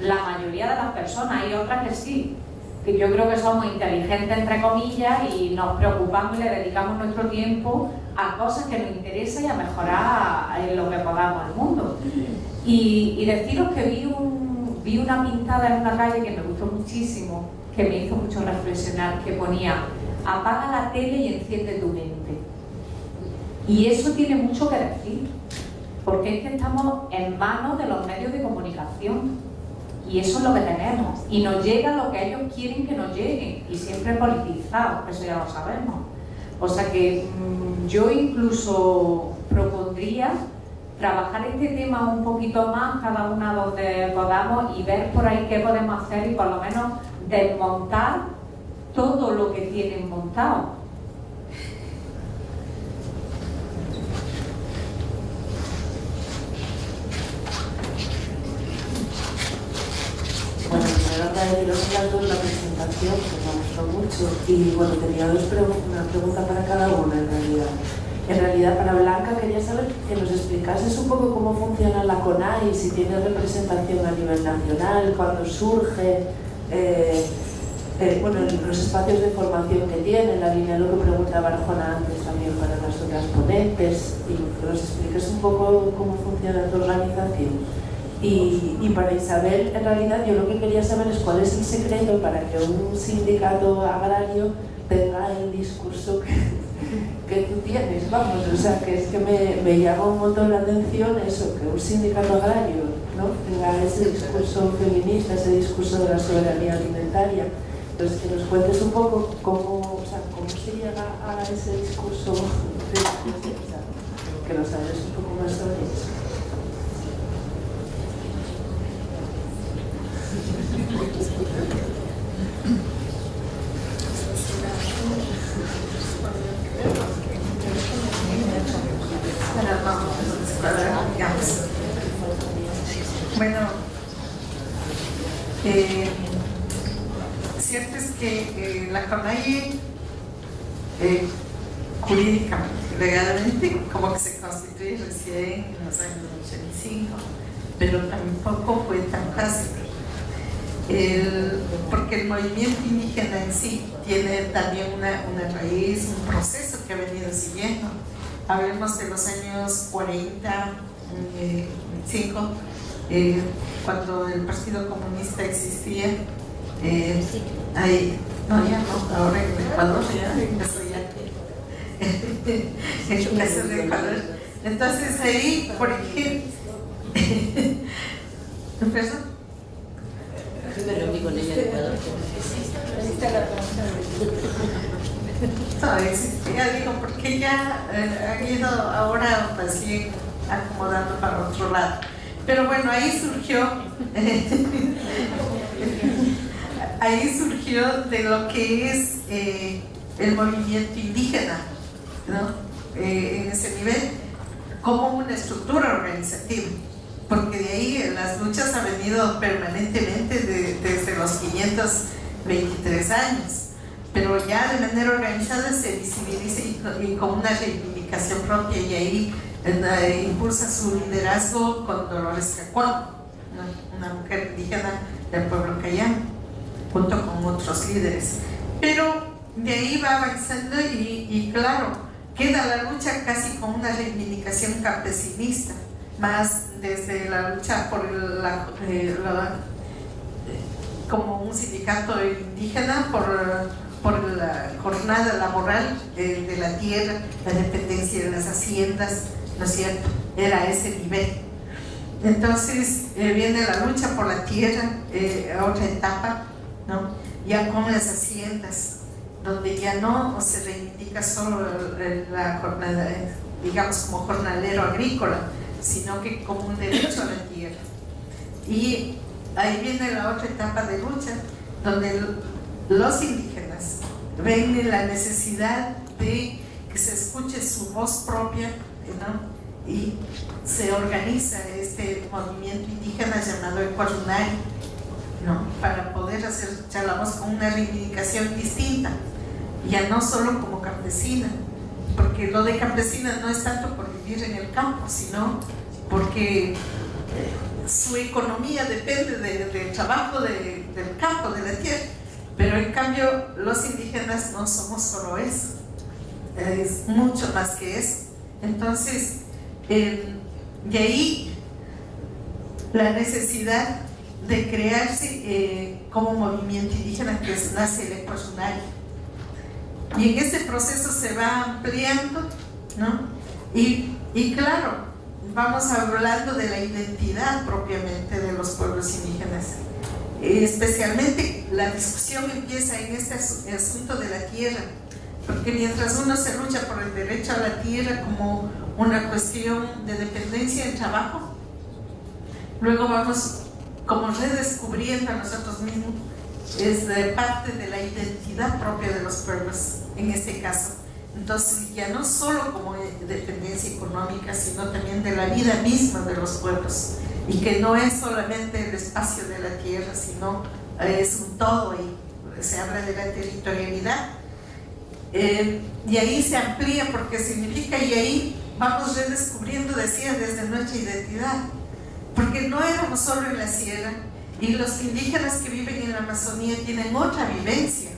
S4: la mayoría de las personas. Hay otras que sí, que yo creo que somos inteligentes entre comillas y nos preocupamos y le dedicamos nuestro tiempo a cosas que nos interesan y a mejorar en lo que podamos el mundo. Y deciros que vi una pintada en una calle que me gustó muchísimo, que me hizo mucho reflexionar, que ponía: apaga la tele y enciende tu mente. Y eso tiene mucho que decir, porque es que estamos en manos de los medios de comunicación, y eso es lo que tenemos, y nos llega lo que ellos quieren que nos llegue, y siempre politizado, eso ya lo sabemos. O sea que yo incluso propondría trabajar este tema un poquito más, cada una donde podamos, y ver por ahí qué podemos hacer, y por lo menos desmontar todo lo que tienen montado.
S6: Bueno, primero agradeceros a las dos la presentación, que me gustó mucho. Y bueno, tenía una pregunta para cada una en realidad. En realidad, para Blanca quería saber que nos explicases un poco cómo funciona la CONAI, si tiene representación a nivel nacional, cuándo surge, bueno, los espacios de formación que tiene, en la línea de lo que preguntaba Arjona antes también para las otras ponentes, y que nos expliques un poco cómo funciona tu organización. Y para Isabel, en realidad, yo lo que quería saber es cuál es el secreto para que un sindicato agrario tenga el discurso que tú tienes, vamos, o sea, que es que me llama un montón la atención eso, que un sindicato agrario, ¿no?, tenga ese discurso feminista, ese discurso de la soberanía alimentaria. Entonces, que nos cuentes un poco cómo se llega a ese discurso, que nos hables un poco más sobre eso.
S3: Bueno, cierto es que la CONAI jurídicamente, legalmente, como que se constituye recién en los años 85, pero tampoco fue tan fácil. Porque el movimiento indígena en sí tiene también una raíz, un proceso que ha venido siguiendo. Hablemos de los años 40, 45, cuando el Partido Comunista existía. Ahí, no, ya no, ahora en Ecuador ya empezó ya. En Ecuador. Entonces ahí, por ejemplo, ¿perdón?
S5: Pero vi con ella en Ecuador.
S3: No, existía, digo, porque ya han ido ahora más bien acomodando para otro lado. Pero bueno, ahí surgió de lo que es el movimiento indígena, ¿no? En ese nivel, como una estructura organizativa. Porque de ahí las luchas han venido permanentemente desde los 523 años, pero ya de manera organizada se visibiliza y con una reivindicación propia, y ahí impulsa su liderazgo con Dolores Cacuán, una mujer indígena del pueblo cayano, junto con otros líderes. Pero de ahí va avanzando y claro, queda la lucha casi con una reivindicación campesinista, más desde la lucha por como un sindicato indígena por la jornada laboral de la tierra, la dependencia de las haciendas, ¿no es cierto? Era a ese nivel. Entonces viene la lucha por la tierra, otra etapa, ¿no? Ya con las haciendas, donde ya no se reivindica solo la jornada, digamos, como jornalero agrícola, sino que como un derecho a la tierra. Y ahí viene la otra etapa de lucha, donde los indígenas ven la necesidad de que se escuche su voz propia, ¿no? Y se organiza este movimiento indígena llamado Ecuarunari, ¿no? Para poder hacer escuchar la voz con una reivindicación distinta, ya no solo como campesina, porque lo de campesina no es tanto por vivir en el campo, sino porque su economía depende del trabajo del campo, de la tierra. Pero en cambio los indígenas no somos solo eso, es mucho más que eso. Entonces de ahí la necesidad de crearse como movimiento indígena, que nace el Ecuarunari. Y en este proceso se va ampliando, ¿no? Y claro, vamos hablando de la identidad propiamente de los pueblos indígenas. Especialmente la discusión empieza en este asunto de la tierra, porque mientras uno se lucha por el derecho a la tierra como una cuestión de dependencia en trabajo, luego vamos como redescubriendo a nosotros mismos, es parte de la identidad propia de los pueblos en este caso. Entonces ya no solo como dependencia económica, sino también de la vida misma de los pueblos, y que no es solamente el espacio de la tierra, sino es un todo, y se habla de la territorialidad. Y ahí se amplía porque significa, y ahí vamos redescubriendo, decía, desde nuestra identidad, porque no éramos solo en la sierra, y los indígenas que viven en la Amazonía tienen otra vivencia,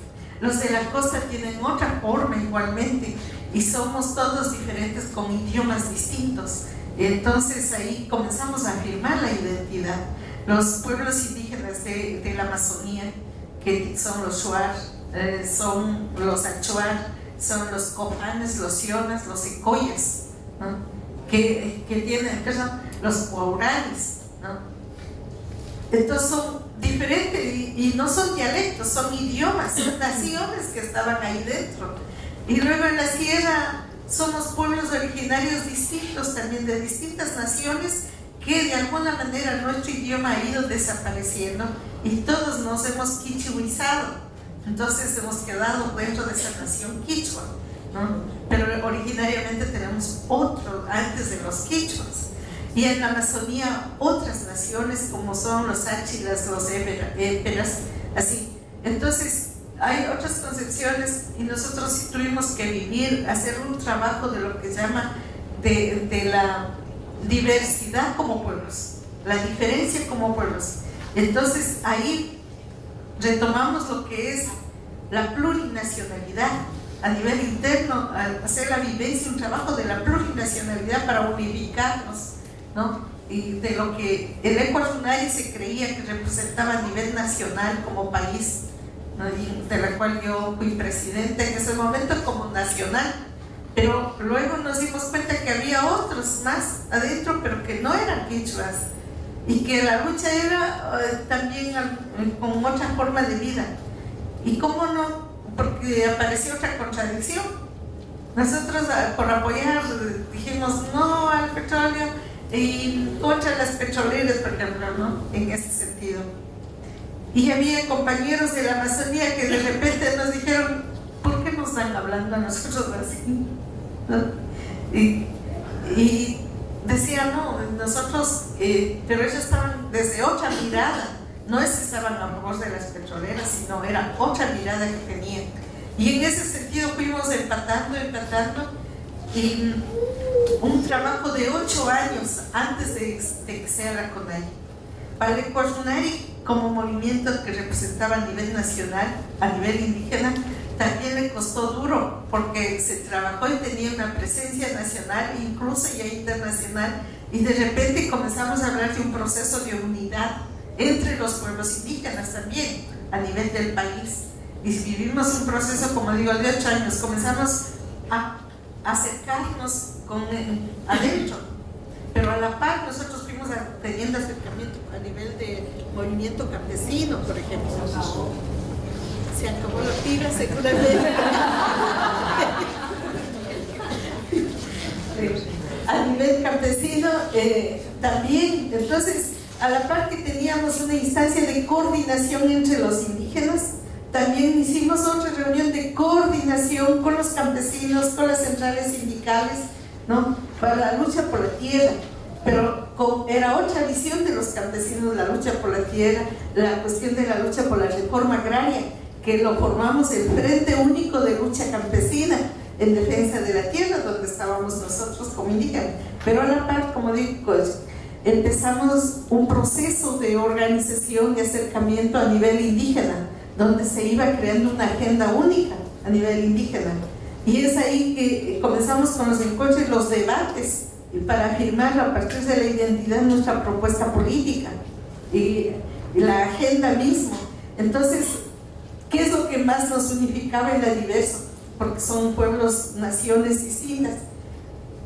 S3: los de la costa tienen otra forma igualmente, y somos todos diferentes con idiomas distintos. Entonces ahí comenzamos a afirmar la identidad. Los pueblos indígenas de la Amazonía, que son los Shuar, son los Achuar, son los Copanes, los Sionas, los Ecoyas, ¿no? que tienen, los Huaurales, ¿no? Entonces son diferentes y no son dialectos, son idiomas, son naciones que estaban ahí dentro. Y luego en la sierra somos pueblos originarios distintos, también de distintas naciones, que de alguna manera nuestro idioma ha ido desapareciendo y todos nos hemos quichuizado. Entonces hemos quedado dentro de esa nación quichua, ¿no? Pero originariamente tenemos otro antes de los quichuas. Y en la Amazonía otras naciones como son los Áchilas, los Éperas, así. Entonces hay otras concepciones y nosotros sí tuvimos que vivir, hacer un trabajo de lo que se llama de la diversidad como pueblos, la diferencia como pueblos. Entonces ahí retomamos lo que es la plurinacionalidad a nivel interno, hacer la vivencia, un trabajo de la plurinacionalidad para unificarnos, ¿no? Y de lo que el Ecuador se creía que representaba a nivel nacional como país, ¿no? Y de la cual yo fui presidenta en ese momento como nacional, pero luego nos dimos cuenta que había otros más adentro, pero que no eran quichuas, y que la lucha era también con otra forma de vida. ¿Y cómo no? Porque apareció otra contradicción. Nosotros por apoyar dijimos no al petróleo y contra las petroleras, por ejemplo, ¿no? En ese sentido. Y había compañeros de la Amazonía que de repente nos dijeron, ¿por qué nos están hablando a nosotros así? ¿No? Y decían, no, nosotros, pero ellos estaban desde otra mirada. No es que estaban a favor de las petroleras, sino era otra mirada que tenían. Y en ese sentido fuimos empatando, y un trabajo de 8 años antes de que sea la CONAIE. Para el Ecuador como movimiento que representaba a nivel nacional, a nivel indígena, también le costó duro, porque se trabajó y tenía una presencia nacional, incluso ya internacional, y de repente comenzamos a hablar de un proceso de unidad entre los pueblos indígenas también, a nivel del país. Y vivimos un proceso, como digo, de 8 años. Comenzamos a acercarnos adentro, pero a la par nosotros fuimos teniendo acercamiento a nivel de movimiento campesino, por ejemplo. Se acabó la pila, seguramente. A nivel campesino también. Entonces, a la par que teníamos una instancia de coordinación entre los indígenas, también hicimos otra reunión de coordinación con los campesinos, con las centrales sindicales, ¿no? Para la lucha por la tierra. Pero era otra visión de los campesinos, la lucha por la tierra, la cuestión de la lucha por la reforma agraria, que lo formamos el Frente Único de Lucha Campesina en defensa de la tierra, donde estábamos nosotros como indígenas. Pero a la par, como digo, empezamos un proceso de organización, de acercamiento a nivel indígena, donde se iba creando una agenda única a nivel indígena. Y es ahí que comenzamos con los encuentros y los debates para afirmar a partir de la identidad nuestra propuesta política y la agenda misma. Entonces, ¿qué es lo que más nos unificaba en la diversa? Porque son pueblos, naciones distintas.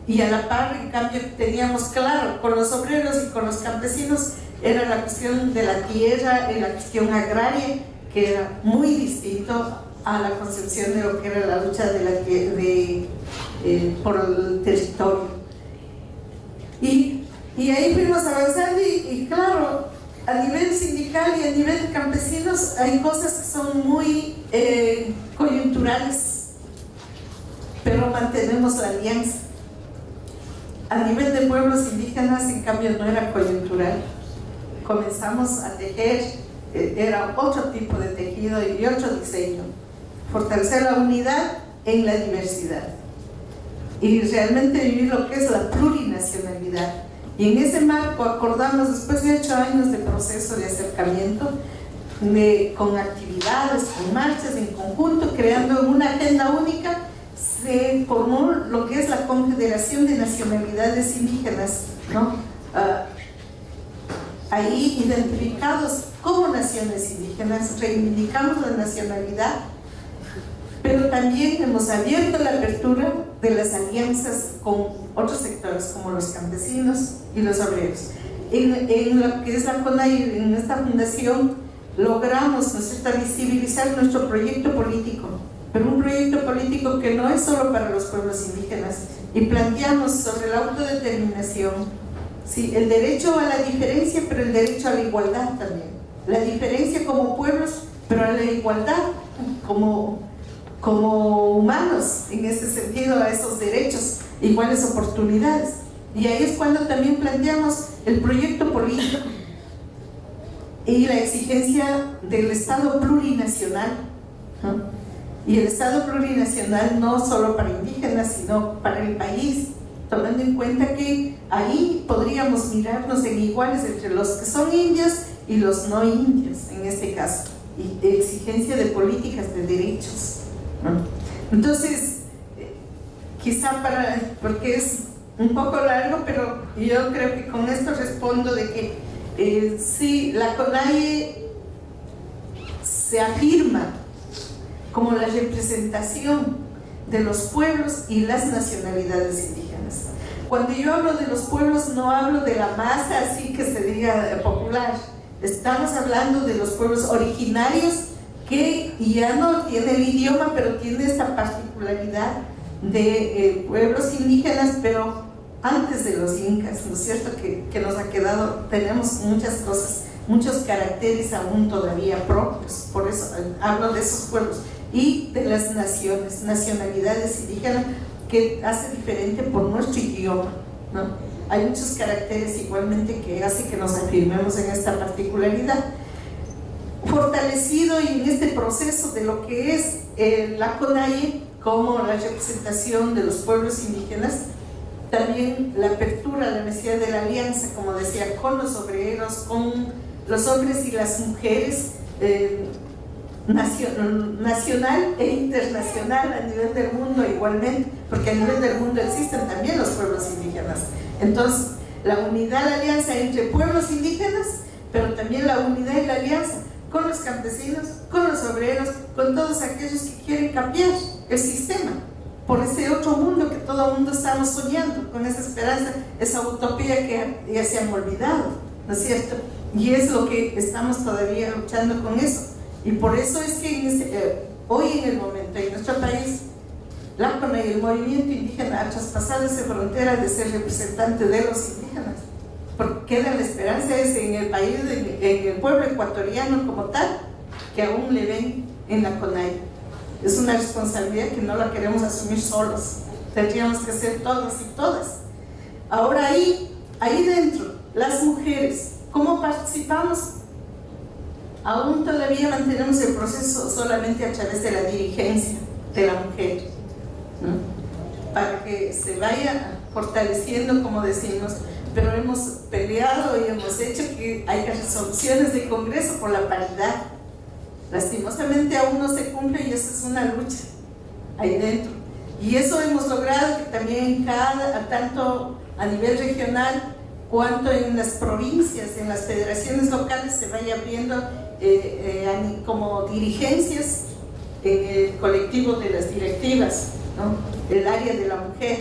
S3: Y a la par, en cambio, teníamos claro, con los obreros y con los campesinos, era la cuestión de la tierra, la cuestión agraria, que era muy distinto a la concepción de lo que era la lucha por el territorio. Y ahí fuimos avanzando y claro, a nivel sindical y a nivel de campesinos hay cosas que son muy coyunturales, pero mantenemos la alianza. A nivel de pueblos indígenas, en cambio, no era coyuntural. Comenzamos a tejer, era otro tipo de tejido y otro diseño. Fortalecer la unidad en la diversidad. Y realmente vivir lo que es la plurinacionalidad. Y en ese marco acordamos, después de 8 años de proceso de acercamiento, con actividades, con marchas en conjunto, creando una agenda única, se formó lo que es la Confederación de Nacionalidades Indígenas, ¿no? Ahí identificados como naciones indígenas, reivindicamos la nacionalidad, pero también hemos abierto la apertura de las alianzas con otros sectores como los campesinos y los obreros. En lo que es la CONAIE, en esta fundación, logramos, ¿no es cierto?, visibilizar nuestro proyecto político, pero un proyecto político que no es solo para los pueblos indígenas, y planteamos sobre la autodeterminación, ¿sí?, el derecho a la diferencia, pero el derecho a la igualdad también, la diferencia como pueblos, pero a la igualdad como humanos, en ese sentido, a esos derechos, iguales oportunidades. Y ahí es cuando también planteamos el proyecto político y la exigencia del Estado plurinacional, ¿no? Y el Estado plurinacional no solo para indígenas, sino para el país, tomando en cuenta que ahí podríamos mirarnos en iguales entre los que son indios y los no indios, en este caso, y exigencia de políticas de derechos, ¿no? Entonces, quizá porque es un poco largo, pero yo creo que con esto respondo de que sí, la CONAIE se afirma como la representación de los pueblos y las nacionalidades indígenas. Cuando yo hablo de los pueblos, no hablo de la masa así que se diga popular. Estamos hablando de los pueblos originarios que ya no tiene el idioma, pero tiene esta particularidad de pueblos indígenas, pero antes de los incas, ¿no es cierto? Que nos ha quedado, tenemos muchas cosas, muchos caracteres aún todavía propios, por eso hablo de esos pueblos y de las naciones, nacionalidades indígenas que hace diferente por nuestro idioma, ¿no? Hay muchos caracteres igualmente que hace que nos afirmemos en esta particularidad. Fortalecido y en este proceso de lo que es la CONAIE como la representación de los pueblos indígenas, también la apertura, la necesidad de la alianza, como decía, con los obreros, con los hombres y las mujeres, nacional e internacional a nivel del mundo igualmente, porque a nivel del mundo existen también los pueblos indígenas. Entonces, la unidad, la alianza entre pueblos indígenas, pero también la unidad y la alianza con los campesinos, con los obreros, con todos aquellos que quieren cambiar el sistema por ese otro mundo que todo el mundo estamos soñando, con esa esperanza, esa utopía que ya se han olvidado, ¿no es cierto? Y es lo que estamos todavía luchando con eso. Y por eso es que hoy en el momento en nuestro país, la CONAIE y el movimiento indígena ha traspasado esa frontera de ser representante de los indígenas, porque queda la esperanza es en el país, en el pueblo ecuatoriano como tal, que aún le ven en la CONAIE. Es una responsabilidad que no la queremos asumir solos, tendríamos que ser todos y todas. Ahora ahí dentro, las mujeres, ¿cómo participamos? Aún todavía mantenemos el proceso solamente a través de la dirigencia de la mujer, ¿no? Para que se vaya fortaleciendo, como decimos, pero hemos peleado y hemos hecho que haya resoluciones de Congreso por la paridad. Lastimosamente aún no se cumple y eso es una lucha ahí dentro. Y eso hemos logrado que también tanto a nivel regional cuanto en las provincias, en las federaciones locales se vaya abriendo como dirigencias en el colectivo de las directivas, ¿no? El área de la mujer.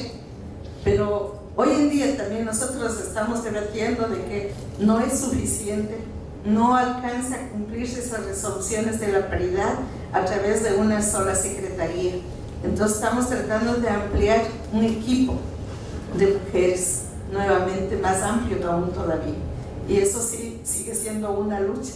S3: Pero hoy en día también nosotros estamos debatiendo de que no es suficiente, no alcanza a cumplirse esas resoluciones de la paridad a través de una sola secretaría. Entonces estamos tratando de ampliar un equipo de mujeres nuevamente más amplio aún todavía, y eso sí sigue siendo una lucha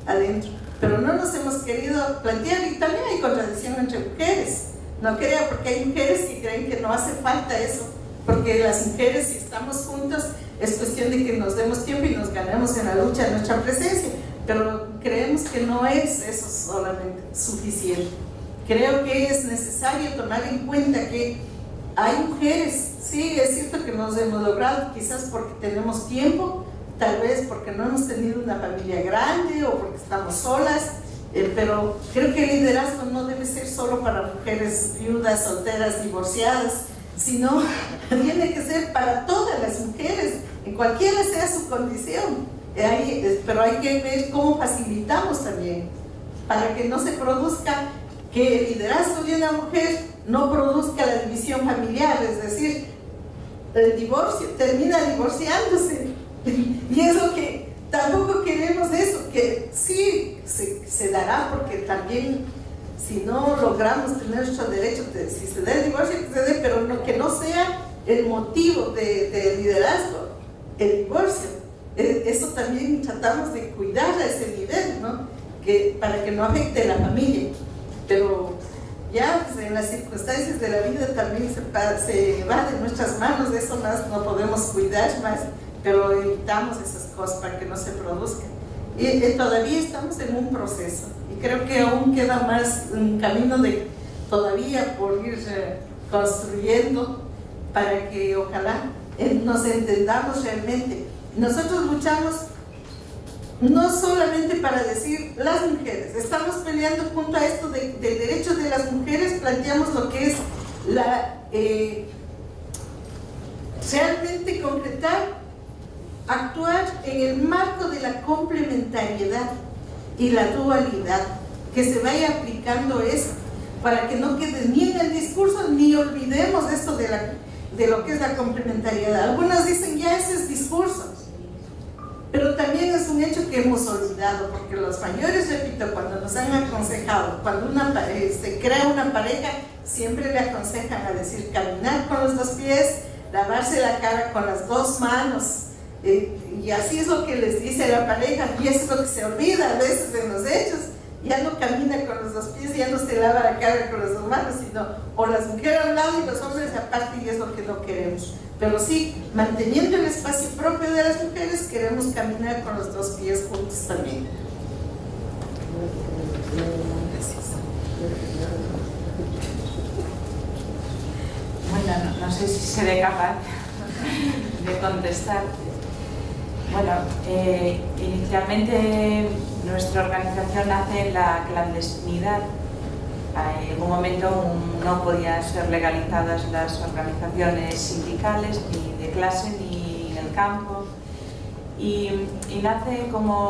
S3: adentro, pero no nos hemos querido plantear. Y también hay contradicción entre mujeres, no crea, porque hay mujeres que creen que no hace falta eso, porque las mujeres, si estamos juntos, es cuestión de que nos demos tiempo y nos ganemos en la lucha nuestra presencia, pero creemos que no es eso solamente suficiente. Creo que es necesario tomar en cuenta que hay mujeres, sí, es cierto que nos hemos logrado, quizás porque tenemos tiempo, tal vez porque no hemos tenido una familia grande o porque estamos solas, pero creo que el liderazgo no debe ser solo para mujeres viudas, solteras, divorciadas, sino tiene que ser para todas las mujeres, en cualquiera sea su condición. Pero hay que ver cómo facilitamos también, para que no se produzca, que el liderazgo de una mujer no produzca la división familiar, es decir, el divorcio, termina divorciándose. Y es lo que tampoco queremos, eso, que sí se dará, porque también si no logramos tener nuestro derecho, si se da el divorcio, que se dé, pero no, que no sea el motivo de liderazgo, el divorcio. Eso también tratamos de cuidar a ese nivel, ¿no? Para que no afecte a la familia. Pero ya pues, en las circunstancias de la vida también se va de nuestras manos, de eso más no podemos cuidar más, pero evitamos esas cosas para que no se produzcan. Y todavía estamos en un proceso, y creo que aún queda más un camino de todavía por ir construyendo para que ojalá nos entendamos realmente. Nosotros luchamos no solamente para decir las mujeres, estamos peleando junto a esto de derechos de las mujeres, planteamos lo que es realmente concretar, actuar en el marco de la complementariedad y la dualidad, que se vaya aplicando esto, para que no quede ni en el discurso ni olvidemos esto de lo que es la complementariedad. Algunos dicen ya ese es discurso, pero también es un hecho que hemos olvidado, porque los mayores, repito, cuando nos han aconsejado, cuando se crea una pareja, siempre le aconsejan a decir caminar con los 2 pies, lavarse la cara con las 2 manos, y así es lo que les dice la pareja, y eso es lo que se olvida a veces en los hechos. Ya no camina con los 2 pies, ya no se lava la cara con las 2 manos, sino o las mujeres a un lado y los hombres aparte, y es lo que no queremos. Pero sí, manteniendo el espacio propio de las mujeres, queremos caminar con los 2 pies juntos también.
S2: Bueno, no sé si seré capaz de contestar. Bueno, inicialmente nuestra organización nace en la clandestinidad. En un momento no podían ser legalizadas las organizaciones sindicales, ni de clase, ni en el campo. Y nace como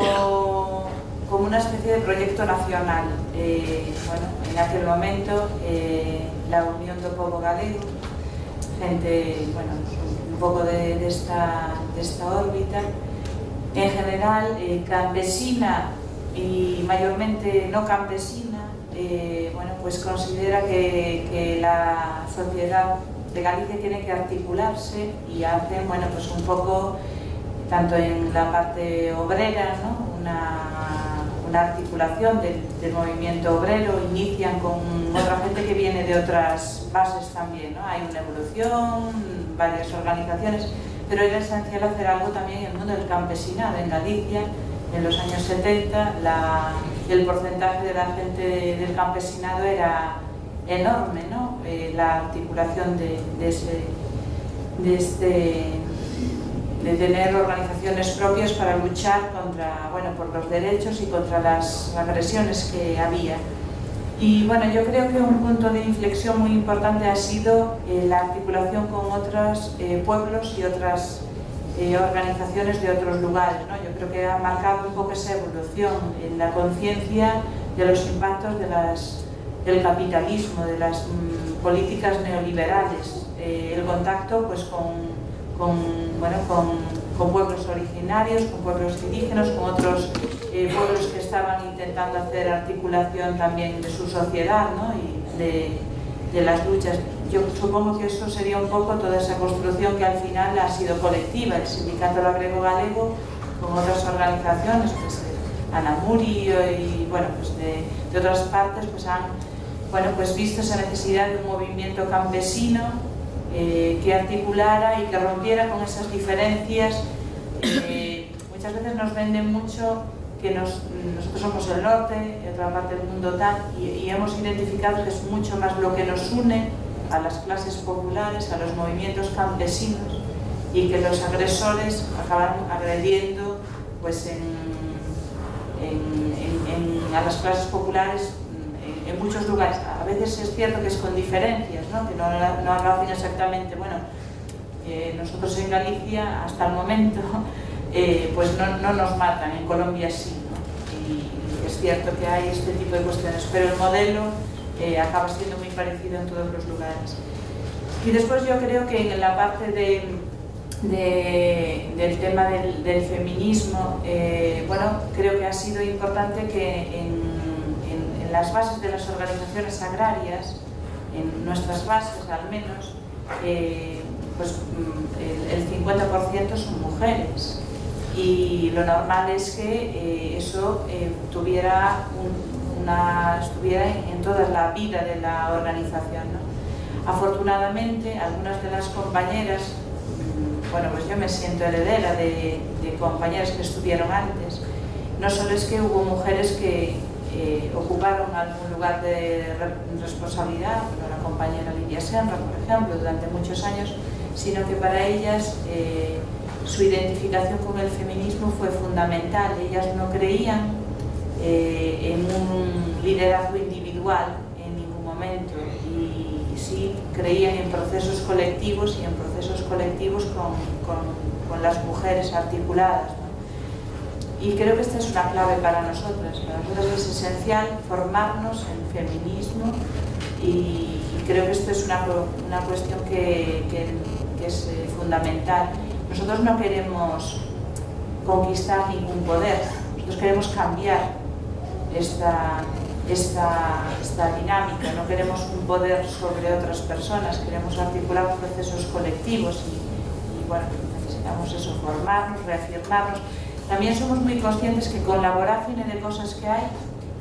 S2: una especie de proyecto nacional. Bueno, en aquel momento la Unión do Pobo Galego, gente, bueno, un poco de esta órbita, en general campesina y mayormente no campesina, bueno, pues considera que la sociedad de Galicia tiene que articularse, y hacen, bueno, pues un poco, tanto en la parte obrera, ¿no?, una articulación del movimiento obrero, inician con otra gente que viene de otras bases también, ¿no? Hay una evolución, varias organizaciones, pero era esencial hacer algo también en el mundo del campesinado. En Galicia, en los años 70, el porcentaje de la gente del campesinado era enorme, ¿no? La articulación de tener organizaciones propias para luchar contra, bueno, por los derechos y contra las agresiones que había. Y bueno, yo creo que un punto de inflexión muy importante ha sido la articulación con otros pueblos y otras organizaciones de otros lugares, ¿no? Yo creo que ha marcado un poco esa evolución en la conciencia de los impactos del capitalismo, de las políticas neoliberales, el contacto pues con pueblos originarios, con pueblos indígenas, con otros pueblos que estaban intentando hacer articulación también de su sociedad, ¿no?, y de las luchas. Yo supongo que eso sería un poco toda esa construcción que al final ha sido colectiva. El Sindicato Labrego Galego, con otras organizaciones, pues Anamurio y bueno, pues de otras partes, pues han, bueno, pues visto esa necesidad de un movimiento campesino que articulara y que rompiera con esas diferencias. Muchas veces nos venden mucho que nosotros somos el norte y otra parte del mundo tal, y hemos identificado que es mucho más lo que nos une a las clases populares, a los movimientos campesinos, y que los agresores acaban agrediendo pues a las clases populares en muchos lugares. A veces es cierto que es con diferencias, ¿no?, que no lo hacen exactamente. Bueno, nosotros en Galicia hasta el momento pues no nos matan, en Colombia sí, ¿no? Y es cierto que hay este tipo de cuestiones, pero el modelo acaba siendo muy parecido en todos los lugares. Y después yo creo que en la parte del tema del feminismo, bueno, creo que ha sido importante que en las bases de las organizaciones agrarias, en nuestras bases al menos, pues el 50% son mujeres, y lo normal es que eso estuviera en toda la vida de la organización, ¿no? Afortunadamente, algunas de las compañeras, bueno, pues yo me siento heredera de compañeras que estuvieron antes. No solo es que hubo mujeres que ocuparon algún lugar de responsabilidad, como la compañera Lidia Senra, por ejemplo, durante muchos años, sino que para ellas su identificación con el feminismo fue fundamental. Ellas no creían en un liderazgo individual en ningún momento, y sí creían en procesos colectivos, y en procesos colectivos con las mujeres articuladas, ¿no? Y creo que esta es una clave para nosotras. Para nosotras es esencial formarnos en feminismo, y creo que esto es una cuestión que es fundamental. Nosotros no queremos conquistar ningún poder, nosotros queremos cambiar esta dinámica, no queremos un poder sobre otras personas, queremos articular procesos colectivos, y bueno, necesitamos eso, formarnos, reafirmarnos. También somos muy conscientes que con la vorágine de cosas que hay,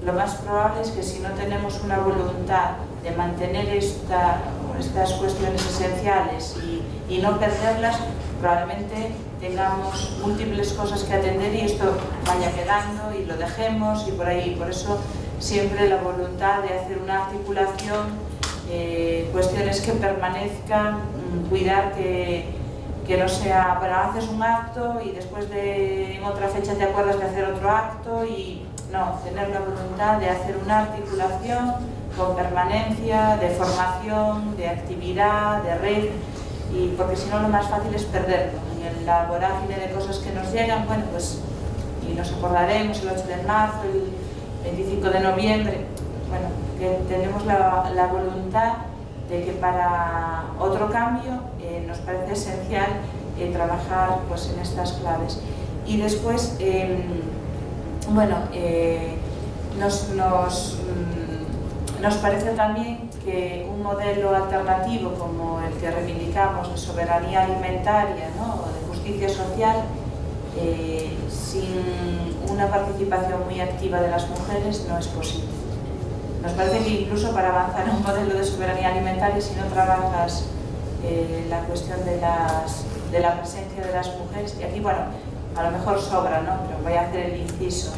S2: lo más probable es que si no tenemos una voluntad de mantener estas cuestiones esenciales y no perderlas, probablemente tengamos múltiples cosas que atender y esto vaya quedando y lo dejemos, y por ahí. Por eso siempre la voluntad de hacer una articulación, cuestiones que permanezcan, cuidar que no sea, bueno, haces un acto y después en otra fecha te acuerdas de hacer otro acto, y no, tener la voluntad de hacer una articulación con permanencia, de formación, de actividad, de red, y porque si no lo más fácil es perderlo en la vorágine de cosas que nos llegan. Bueno, pues, y nos acordaremos el 8 de marzo, el 25 de noviembre, bueno, que tenemos la voluntad de que para otro cambio nos parece esencial trabajar pues en estas claves. Y después, bueno, nos parece también que un modelo alternativo como el que reivindicamos, de soberanía alimentaria, ¿no?, o de justicia social, sin una participación muy activa de las mujeres no es posible. Nos parece que incluso para avanzar en un modelo de soberanía alimentaria, si no trabajas la cuestión de la presencia de las mujeres, y aquí, bueno, a lo mejor sobra, ¿no?, pero voy a hacer el inciso.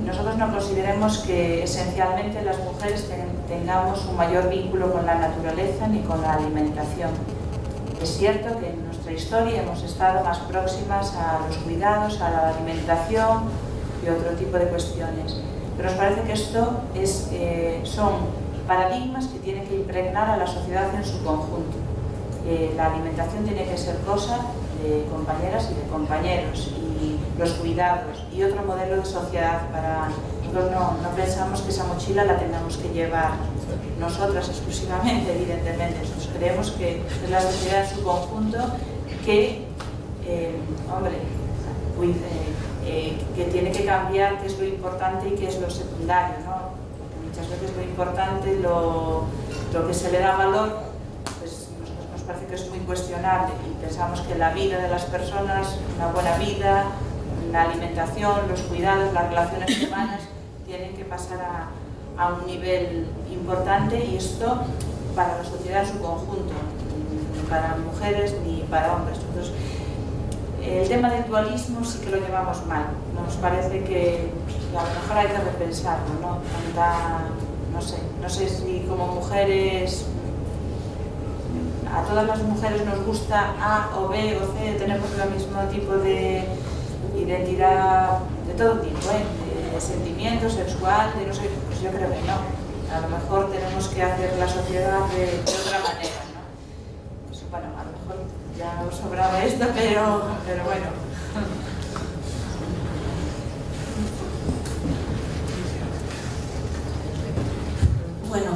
S2: Nosotros no consideremos que esencialmente las mujeres tengamos un mayor vínculo con la naturaleza ni con la alimentación. Es cierto que en nuestra historia hemos estado más próximas a los cuidados, a la alimentación y otro tipo de cuestiones, pero nos parece que esto son paradigmas que tienen que impregnar a la sociedad en su conjunto. La alimentación tiene que ser cosa de compañeras y de compañeros, y los cuidados, y otro modelo de sociedad. Para nosotros no pensamos que esa mochila la tengamos que llevar nosotras exclusivamente, evidentemente. Nosotros creemos que es la sociedad en su conjunto que, que tiene que cambiar qué es lo importante y qué es lo secundario, ¿no? Porque muchas veces lo importante, lo que se le da valor, pues nosotros nos parece que es muy cuestionable, y pensamos que la vida de las personas, una buena vida, la alimentación, los cuidados, las relaciones humanas tienen que pasar a un nivel importante, y esto para la sociedad en su conjunto, ni para mujeres ni para hombres. Entonces, el tema del dualismo sí que lo llevamos mal. Nos parece que a lo mejor hay que repensarlo, ¿no? No sé si como mujeres, a todas las mujeres nos gusta A o B o C, tenemos el mismo tipo de identidad, de todo tipo, de sentimiento, sexual, de no sé, pues yo creo que no. A lo mejor tenemos que hacer la sociedad de otra manera, ¿no? Pues, bueno, a lo mejor ya os sobraba esto, pero bueno.
S1: Bueno,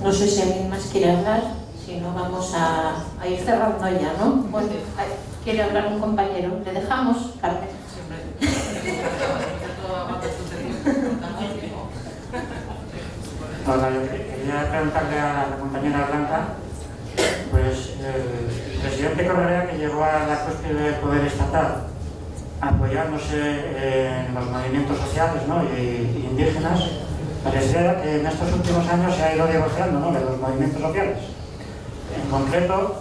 S1: no sé si alguien más quiere hablar, si no vamos a ir cerrando ya, ¿no? Bueno, quiere hablar un compañero, ¿le dejamos, Carmen?
S7: Hola, yo quería preguntarle a la compañera Blanca, pues el presidente Correa, que llegó a la cuestión del poder estatal apoyándose en los movimientos sociales, ¿no?, y indígenas, parecía que en estos últimos años se ha ido divorciando, ¿no?, de los movimientos sociales. En concreto,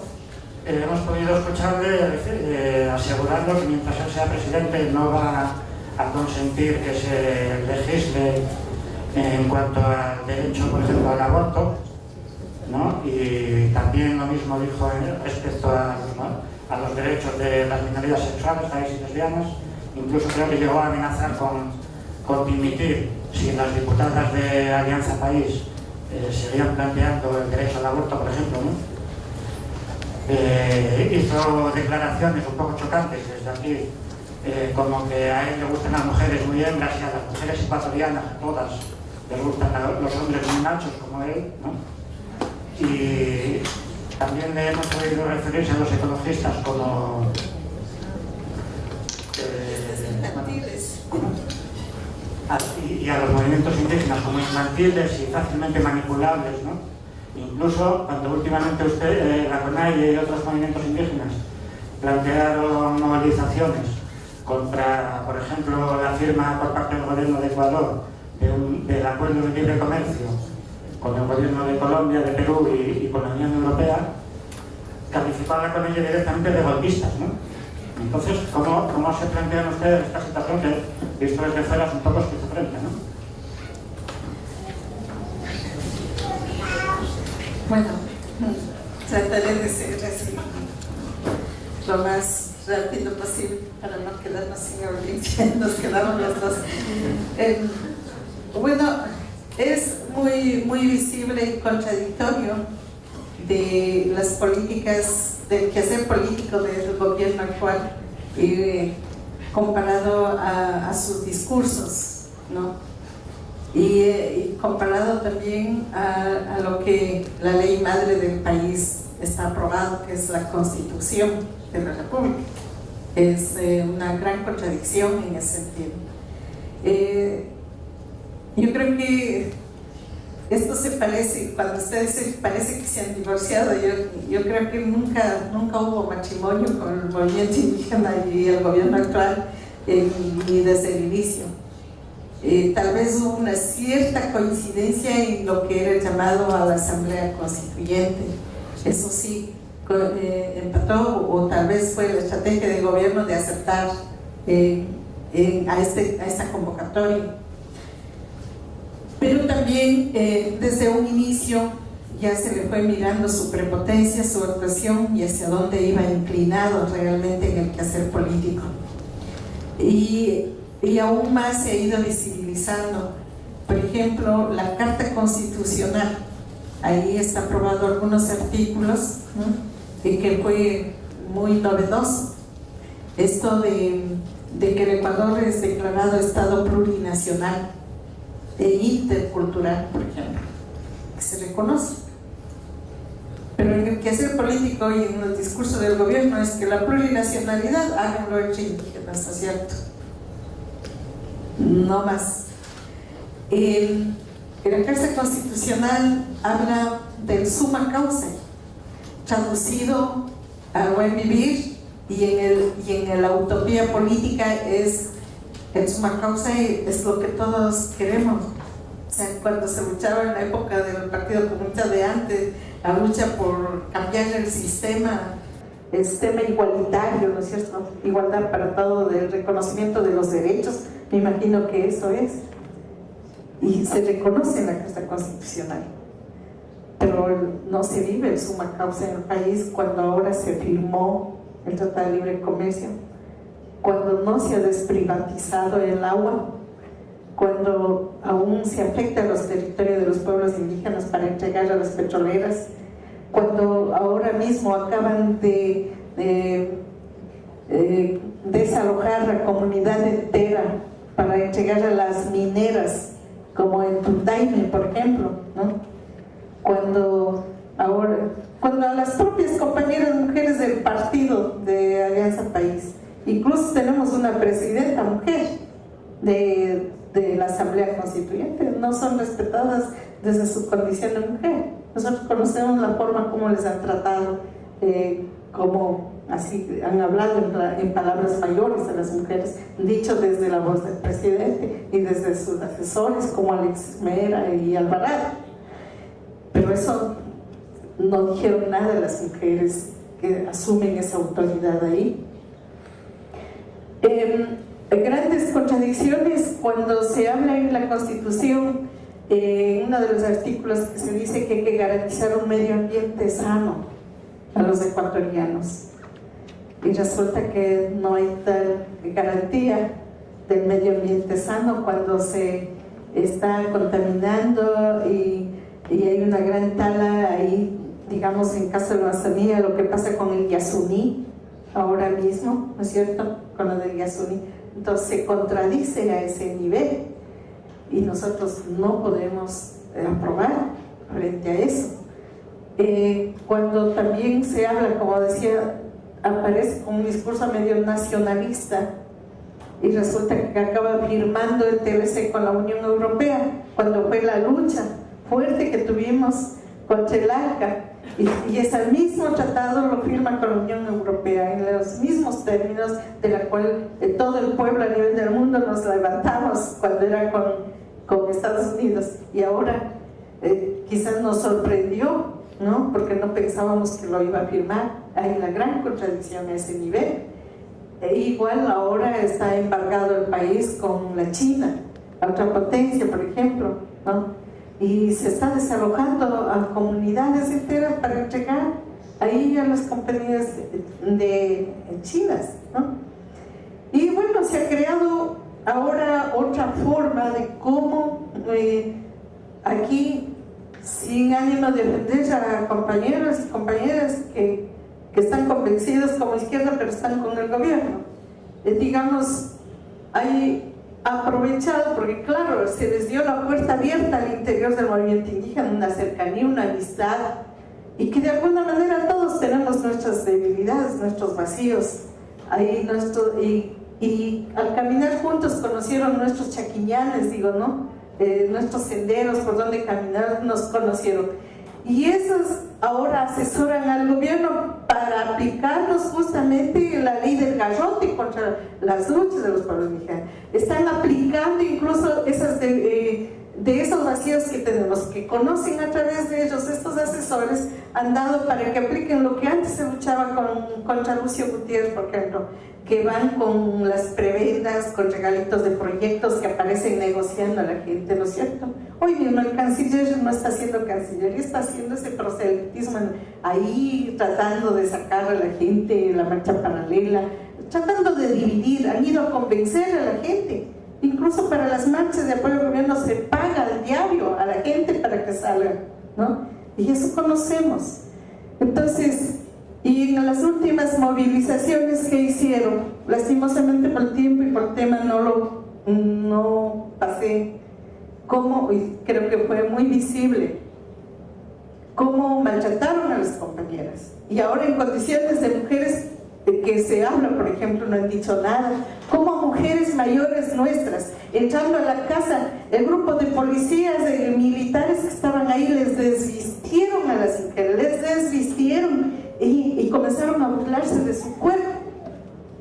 S7: hemos podido escucharle asegurando que mientras él sea presidente no va a consentir que se legisle en cuanto al derecho, por ejemplo, al aborto, ¿no? Y también lo mismo dijo respecto a los derechos de las minorías sexuales, gays y lesbianas. Incluso creo que llegó a amenazar con dimitir si las diputadas de Alianza País seguían planteando el derecho al aborto, por ejemplo, ¿no? Hizo declaraciones un poco chocantes desde aquí, como que a él le gustan las mujeres muy hembras y a las mujeres ecuatorianas, a todas, les gustan los hombres muy machos como él, ¿no? Y también le hemos oído referirse a los ecologistas como y a los movimientos indígenas como infantiles y fácilmente manipulables, ¿no? Incluso cuando últimamente la CONAIE y otros movimientos indígenas plantearon movilizaciones contra, por ejemplo, la firma por parte del gobierno de Ecuador del acuerdo de libre comercio con el gobierno de Colombia, de Perú y con la Unión Europea, calificó a la CONAIE directamente de golpistas, ¿no? Entonces, ¿cómo se plantean ustedes esta situación que, visto desde fuera, es un poco esquizofrénica, ¿no?
S3: Bueno, trataré de ser así lo más rápido posible para no quedarnos sin audiencia. Nos quedamos los dos. Bueno, es muy visible y contradictorio de las políticas, del quehacer político del gobierno actual comparado a sus discursos, ¿no? Y comparado también a lo que la ley madre del país está aprobado, que es la Constitución de la República. Es una gran contradicción en ese sentido. Yo creo que esto se parece, cuando ustedes parece que se han divorciado, yo creo que nunca hubo matrimonio con el movimiento indígena y el gobierno actual, ni desde el inicio. Tal vez hubo una cierta coincidencia en lo que era el llamado a la Asamblea Constituyente. Eso sí, empató, o tal vez fue la estrategia del gobierno de aceptar a esta convocatoria. Pero también desde un inicio ya se le fue mirando su prepotencia, su actuación y hacia dónde iba inclinado realmente en el quehacer político. Y aún más se ha ido visibilizando. Por ejemplo, la Carta Constitucional, ahí está aprobado algunos artículos, ¿no? Y que fue muy novedoso. Esto de que el Ecuador es declarado Estado plurinacional e intercultural, por ejemplo, que se reconoce. Pero en el quehacer político y en el discurso del gobierno es que la plurinacionalidad háganlo entre indígenas, ¿no es cierto? No más. En la Carta Constitucional habla del summa causa, traducido a buen vivir, y en la utopía política es el summa causa, es lo que todos queremos. O sea, cuando se luchaba en la época del Partido Comunista de antes, la lucha por cambiar el sistema igualitario, ¿no es cierto? Igualdad para todo, del reconocimiento de los derechos, me imagino que eso es. Y se reconoce en la Carta Constitucional. Pero no se vive el summa causa en el país cuando ahora se firmó el Tratado de Libre Comercio, cuando no se ha desprivatizado el agua, cuando aún se afecta a los territorios de los pueblos indígenas para entregar a las petroleras, cuando ahora mismo acaban de desalojar la comunidad entera para entregar a las mineras, como en Tundaime, por ejemplo, ¿no? Cuando a las propias compañeras mujeres del partido de Alianza País, incluso tenemos una presidenta mujer de la Asamblea Constituyente, no son respetadas desde su condición de mujer. Nosotros conocemos la forma como les han tratado, como así han hablado en palabras mayores a las mujeres, dicho desde la voz del presidente y desde sus asesores como Alex Mera y Alvarado. Pero eso no dijeron nada de las mujeres que asumen esa autoridad ahí. Grandes contradicciones cuando se habla en la Constitución En uno de los artículos se dice que hay que garantizar un medio ambiente sano a los ecuatorianos. Y resulta que no hay tal garantía del medio ambiente sano cuando se está contaminando y hay una gran tala ahí, digamos, en caso de la Amazonía, lo que pasa con el Yasuní ahora mismo, ¿no es cierto? Con lo del Yasuní. Entonces se contradice a ese nivel y nosotros no podemos aprobar frente a eso. Cuando también se habla, como decía, aparece con un discurso medio nacionalista y resulta que acaba firmando el TLC con la Unión Europea cuando fue la lucha fuerte que tuvimos contra el ARCA, y ese mismo tratado lo firma con la Unión Europea en los mismos términos de la cual todo el pueblo a nivel del mundo nos levantamos cuando era con Estados Unidos, y ahora quizás nos sorprendió, ¿no? Porque no pensábamos que lo iba a firmar. Hay una gran contradicción a ese nivel. Igual ahora está embargado el país con la China, otra potencia, por ejemplo, ¿no? Y se está desalojando a comunidades enteras para entregar ahí a las compañías de chinas, ¿no? Y bueno, se ha creado ahora otra forma de cómo aquí, sin ánimo de ofender a compañeros y compañeras que están convencidos como izquierda pero están con el gobierno, digamos, hay aprovechado, porque claro, se les dio la puerta abierta al interior del movimiento indígena, una cercanía, una amistad, y que de alguna manera todos tenemos nuestras debilidades, nuestros vacíos ahí, y al caminar juntos conocieron nuestros chaquiñanes, digo, ¿no? Nuestros senderos por donde caminar, nos conocieron, y esos ahora asesoran al gobierno para aplicarnos justamente la ley del garrote contra las luchas de los pueblos indígenas. Están aplicando incluso esas de esos vacíos que tenemos, que conocen a través de ellos. Estos asesores han dado para que apliquen lo que antes se luchaba contra Lucio Gutiérrez, por ejemplo, que van con las prebendas, con regalitos de proyectos que aparecen negociando a la gente, ¿no es cierto? Hoy mismo el canciller no está haciendo cancillería, está haciendo ese proselitismo ahí, tratando de sacar a la gente la marcha paralela, tratando de dividir. Han ido a convencer a la gente. Incluso para las marchas de apoyo al gobierno se paga el diario a la gente para que salgan, ¿no? Y eso conocemos. Entonces, y en las últimas movilizaciones que hicieron, lastimosamente por el tiempo y por el tema no pasé, como, y creo que fue muy visible, cómo maltrataron a las compañeras. Y ahora en condiciones de mujeres de que se habla, por ejemplo, no han dicho nada, como mujeres mayores nuestras, entrando a la casa, el grupo de policías, de militares que estaban ahí, les desvistieron a las mujeres, les desvistieron y comenzaron a burlarse de su cuerpo,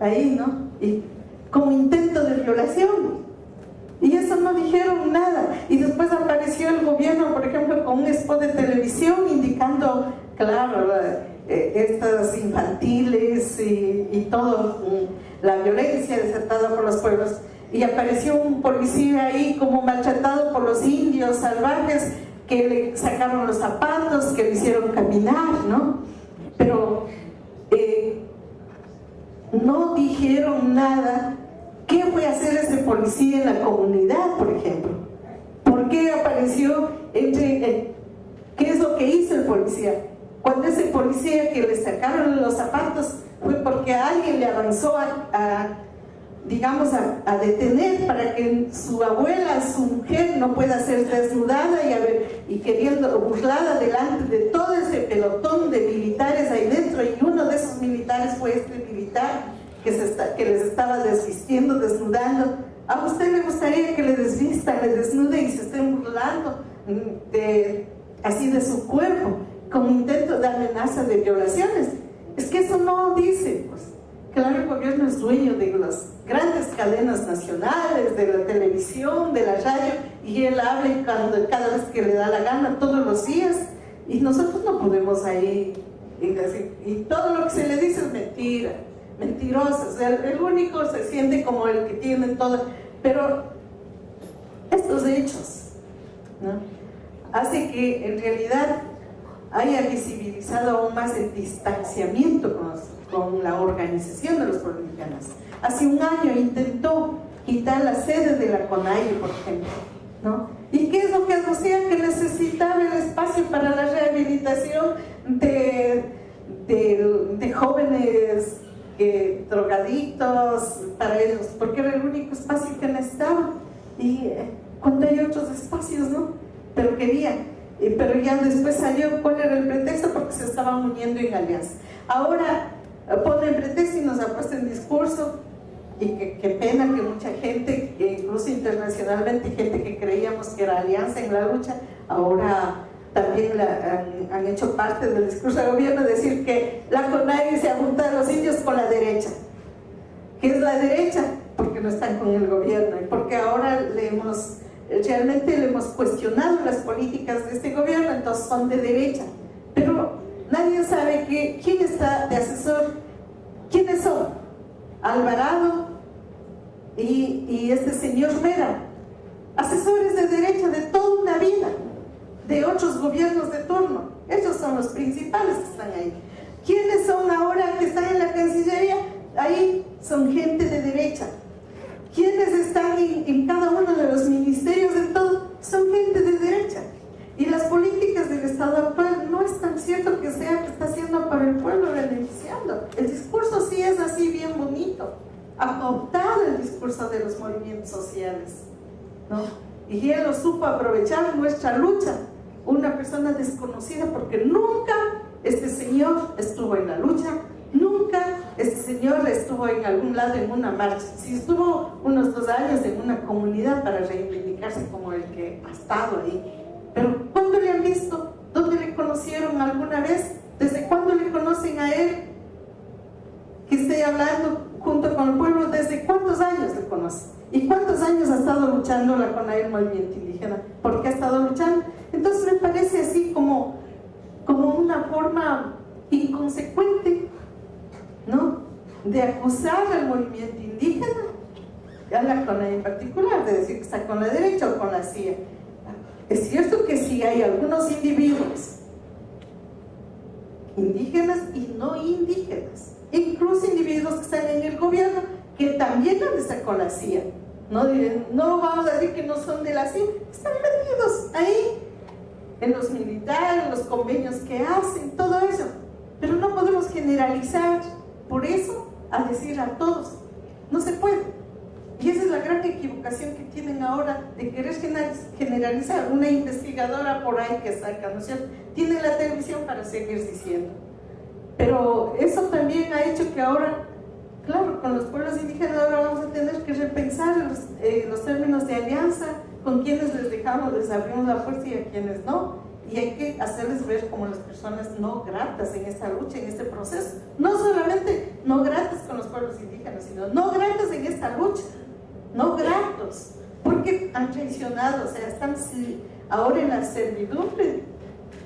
S3: ahí, ¿no? Y como intento de violación. Y eso no dijeron nada. Y después apareció el gobierno, por ejemplo, con un spot de televisión indicando, claro, estas infantiles y todo, la violencia desatada por los pueblos. Y apareció un policía ahí como maltratado por los indios salvajes que le sacaron los zapatos, que le hicieron caminar, ¿no? Pero no dijeron nada. ¿Qué fue a hacer ese policía en la comunidad, por ejemplo? ¿Por qué apareció ¿qué es lo que hizo el policía? Cuando ese policía que le sacaron los zapatos fue porque alguien le avanzó a detener para que su abuela, su mujer, no pueda ser desnudada y queriendo burlada delante de todo ese pelotón de militares ahí dentro, y uno de esos militares fue este militar que les estaba desvistiendo, desnudando. ¿A usted le gustaría que le desvistan, le desnuden y se estén burlando así de su cuerpo, con intento de amenaza de violaciones? Es que eso no dice, pues. Claro, el gobierno es dueño de las grandes cadenas nacionales, de la televisión, de la radio, y él habla cada vez que le da la gana, todos los días, y nosotros no podemos ahí decir, y todo lo que se le dice es mentira, mentiroso. O sea, el único se siente como el que tiene todo, pero estos hechos ¿no? Hace que en realidad haya visibilizado aún más el distanciamiento con la organización de los pueblos indígenas. Hace un año intentó quitar la sede de la CONAIE, por ejemplo, ¿no? ¿Y qué es lo que hacía? Que necesitaba el espacio para la rehabilitación de jóvenes drogadictos, para ellos, porque era el único espacio que necesitaban. Y cuando hay otros espacios, ¿no? Pero pero ya después salió cuál era el pretexto, porque se estaban uniendo en alianza. Ahora ponen pretexto y nos ha puesto en discurso, y qué pena que mucha gente, incluso internacionalmente, gente que creíamos que era alianza en la lucha, ahora también han hecho parte del discurso del gobierno, decir que la CONAIE se ha juntado a los indios con la derecha. ¿Qué es la derecha? Porque no están con el gobierno, y porque ahora realmente le hemos cuestionado las políticas de este gobierno, entonces son de derecha. Pero nadie sabe quién está de asesor, quiénes son Alvarado y este señor Mera, asesores de derecha de toda una vida, de otros gobiernos de turno. Ellos son los principales que están ahí. ¿Quiénes son ahora que están en la Cancillería? Ahí son gente de derecha. ¿Quiénes están en cada uno de los ministerios de todo? Son gente de derecha. Y las políticas del Estado actual no es tan cierto que sea que está haciendo para el pueblo beneficiando. El discurso sí es así bien bonito, adoptado el discurso de los movimientos sociales, ¿no? Y él lo supo aprovechar en nuestra lucha. Una persona desconocida, porque nunca este señor estuvo en la lucha, nunca este señor estuvo en algún lado en una marcha. Sí estuvo unos 2 años en una comunidad para reivindicarse como el que ha estado ahí. Pero ¿cuándo le han visto? ¿Dónde le conocieron alguna vez? ¿Desde cuándo le conocen a él? Que esté hablando junto con el pueblo. ¿Desde cuántos años le conocen? ¿Y cuántos años ha estado luchando la CONAIE, el movimiento indígena? ¿Por qué ha estado luchando? Entonces me parece así como una forma inconsecuente, ¿no?, de acusar al movimiento indígena, a la CONAIE en particular, de decir que está con la derecha o con la CIA. Es cierto que sí hay algunos individuos indígenas y no indígenas, incluso individuos que están en el gobierno que también han de estar con la CIA. No vamos a decir que no son de la CIA, están metidos ahí en los militares, en los convenios que hacen, todo eso. Pero no podemos generalizar por eso a decir a todos, no se puede. Y esa es la gran equivocación que tienen ahora de querer generalizar. Una investigadora por ahí que saca, ¿no es cierto?, tiene la televisión para seguir diciendo. Pero eso también ha hecho que ahora, claro, con los pueblos indígenas ahora vamos a tener que repensar los términos de alianza, con quienes les dejamos, les abrimos la puerta y a quienes no. Y hay que hacerles ver como las personas no gratas en esta lucha, en este proceso. No solamente no gratas con los pueblos indígenas, sino no gratas en esta lucha. No gratos, porque han traicionado, o sea, están ahora en la servidumbre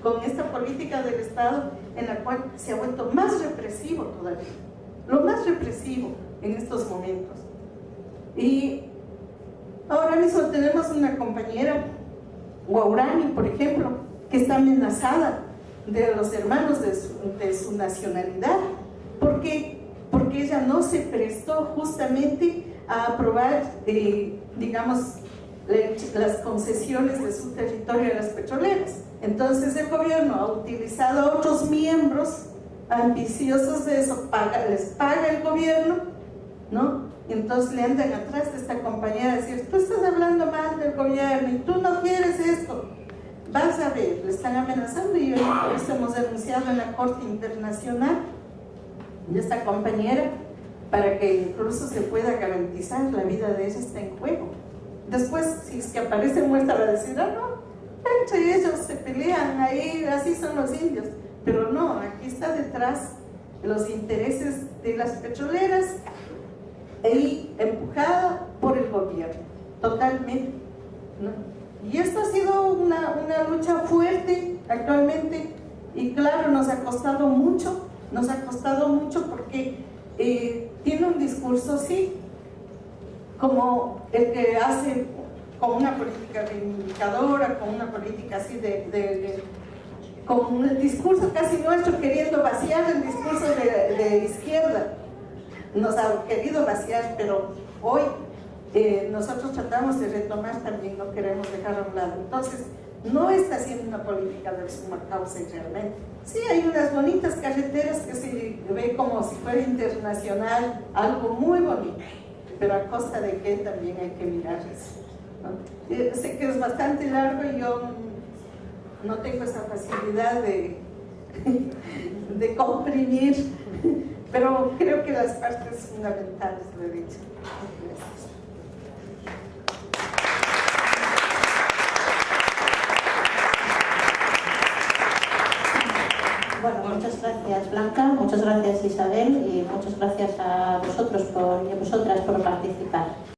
S3: con esta política del Estado en la cual se ha vuelto más represivo todavía, lo más represivo en estos momentos. Y ahora mismo tenemos una compañera, Guaurani, por ejemplo, que está amenazada de los hermanos de su nacionalidad. ¿Por qué? Porque ella no se prestó justamente a aprobar, digamos, las concesiones de su territorio a las petroleras. Entonces el gobierno ha utilizado a otros miembros ambiciosos de eso, les paga el gobierno, ¿no? Y entonces le andan atrás de esta compañera a decir, tú estás hablando mal del gobierno y tú no quieres esto. Vas a ver, le están amenazando, y hoy hemos denunciado en la Corte Internacional de esta compañera, para que incluso se pueda garantizar la vida de ella está en juego. Después, si es que aparece muerta, va a decir, no, entre ellos se pelean, ahí así son los indios. Pero no, aquí está detrás los intereses de las petroleras y empujada por el gobierno, totalmente, ¿no? Y esto ha sido una lucha fuerte actualmente, y claro, nos ha costado mucho porque tiene un discurso, sí, como el que hace con una política reivindicadora, con una política así con un discurso casi nuestro, queriendo vaciar el discurso de izquierda. Nos ha querido vaciar, pero hoy nosotros tratamos de retomar también, no queremos dejar a un lado. Entonces, no está haciendo una política de suma causa realmente. Sí, hay unas bonitas carreteras que se ve como si fuera internacional, algo muy bonito, pero a costa de que también hay que mirar eso, ¿no? Sé que es bastante largo y yo no tengo esa facilidad de comprimir, pero creo que las partes fundamentales lo he dicho. Gracias.
S1: Bueno, muchas gracias Blanca, muchas gracias Isabel y muchas gracias a vosotros y a vosotras por participar.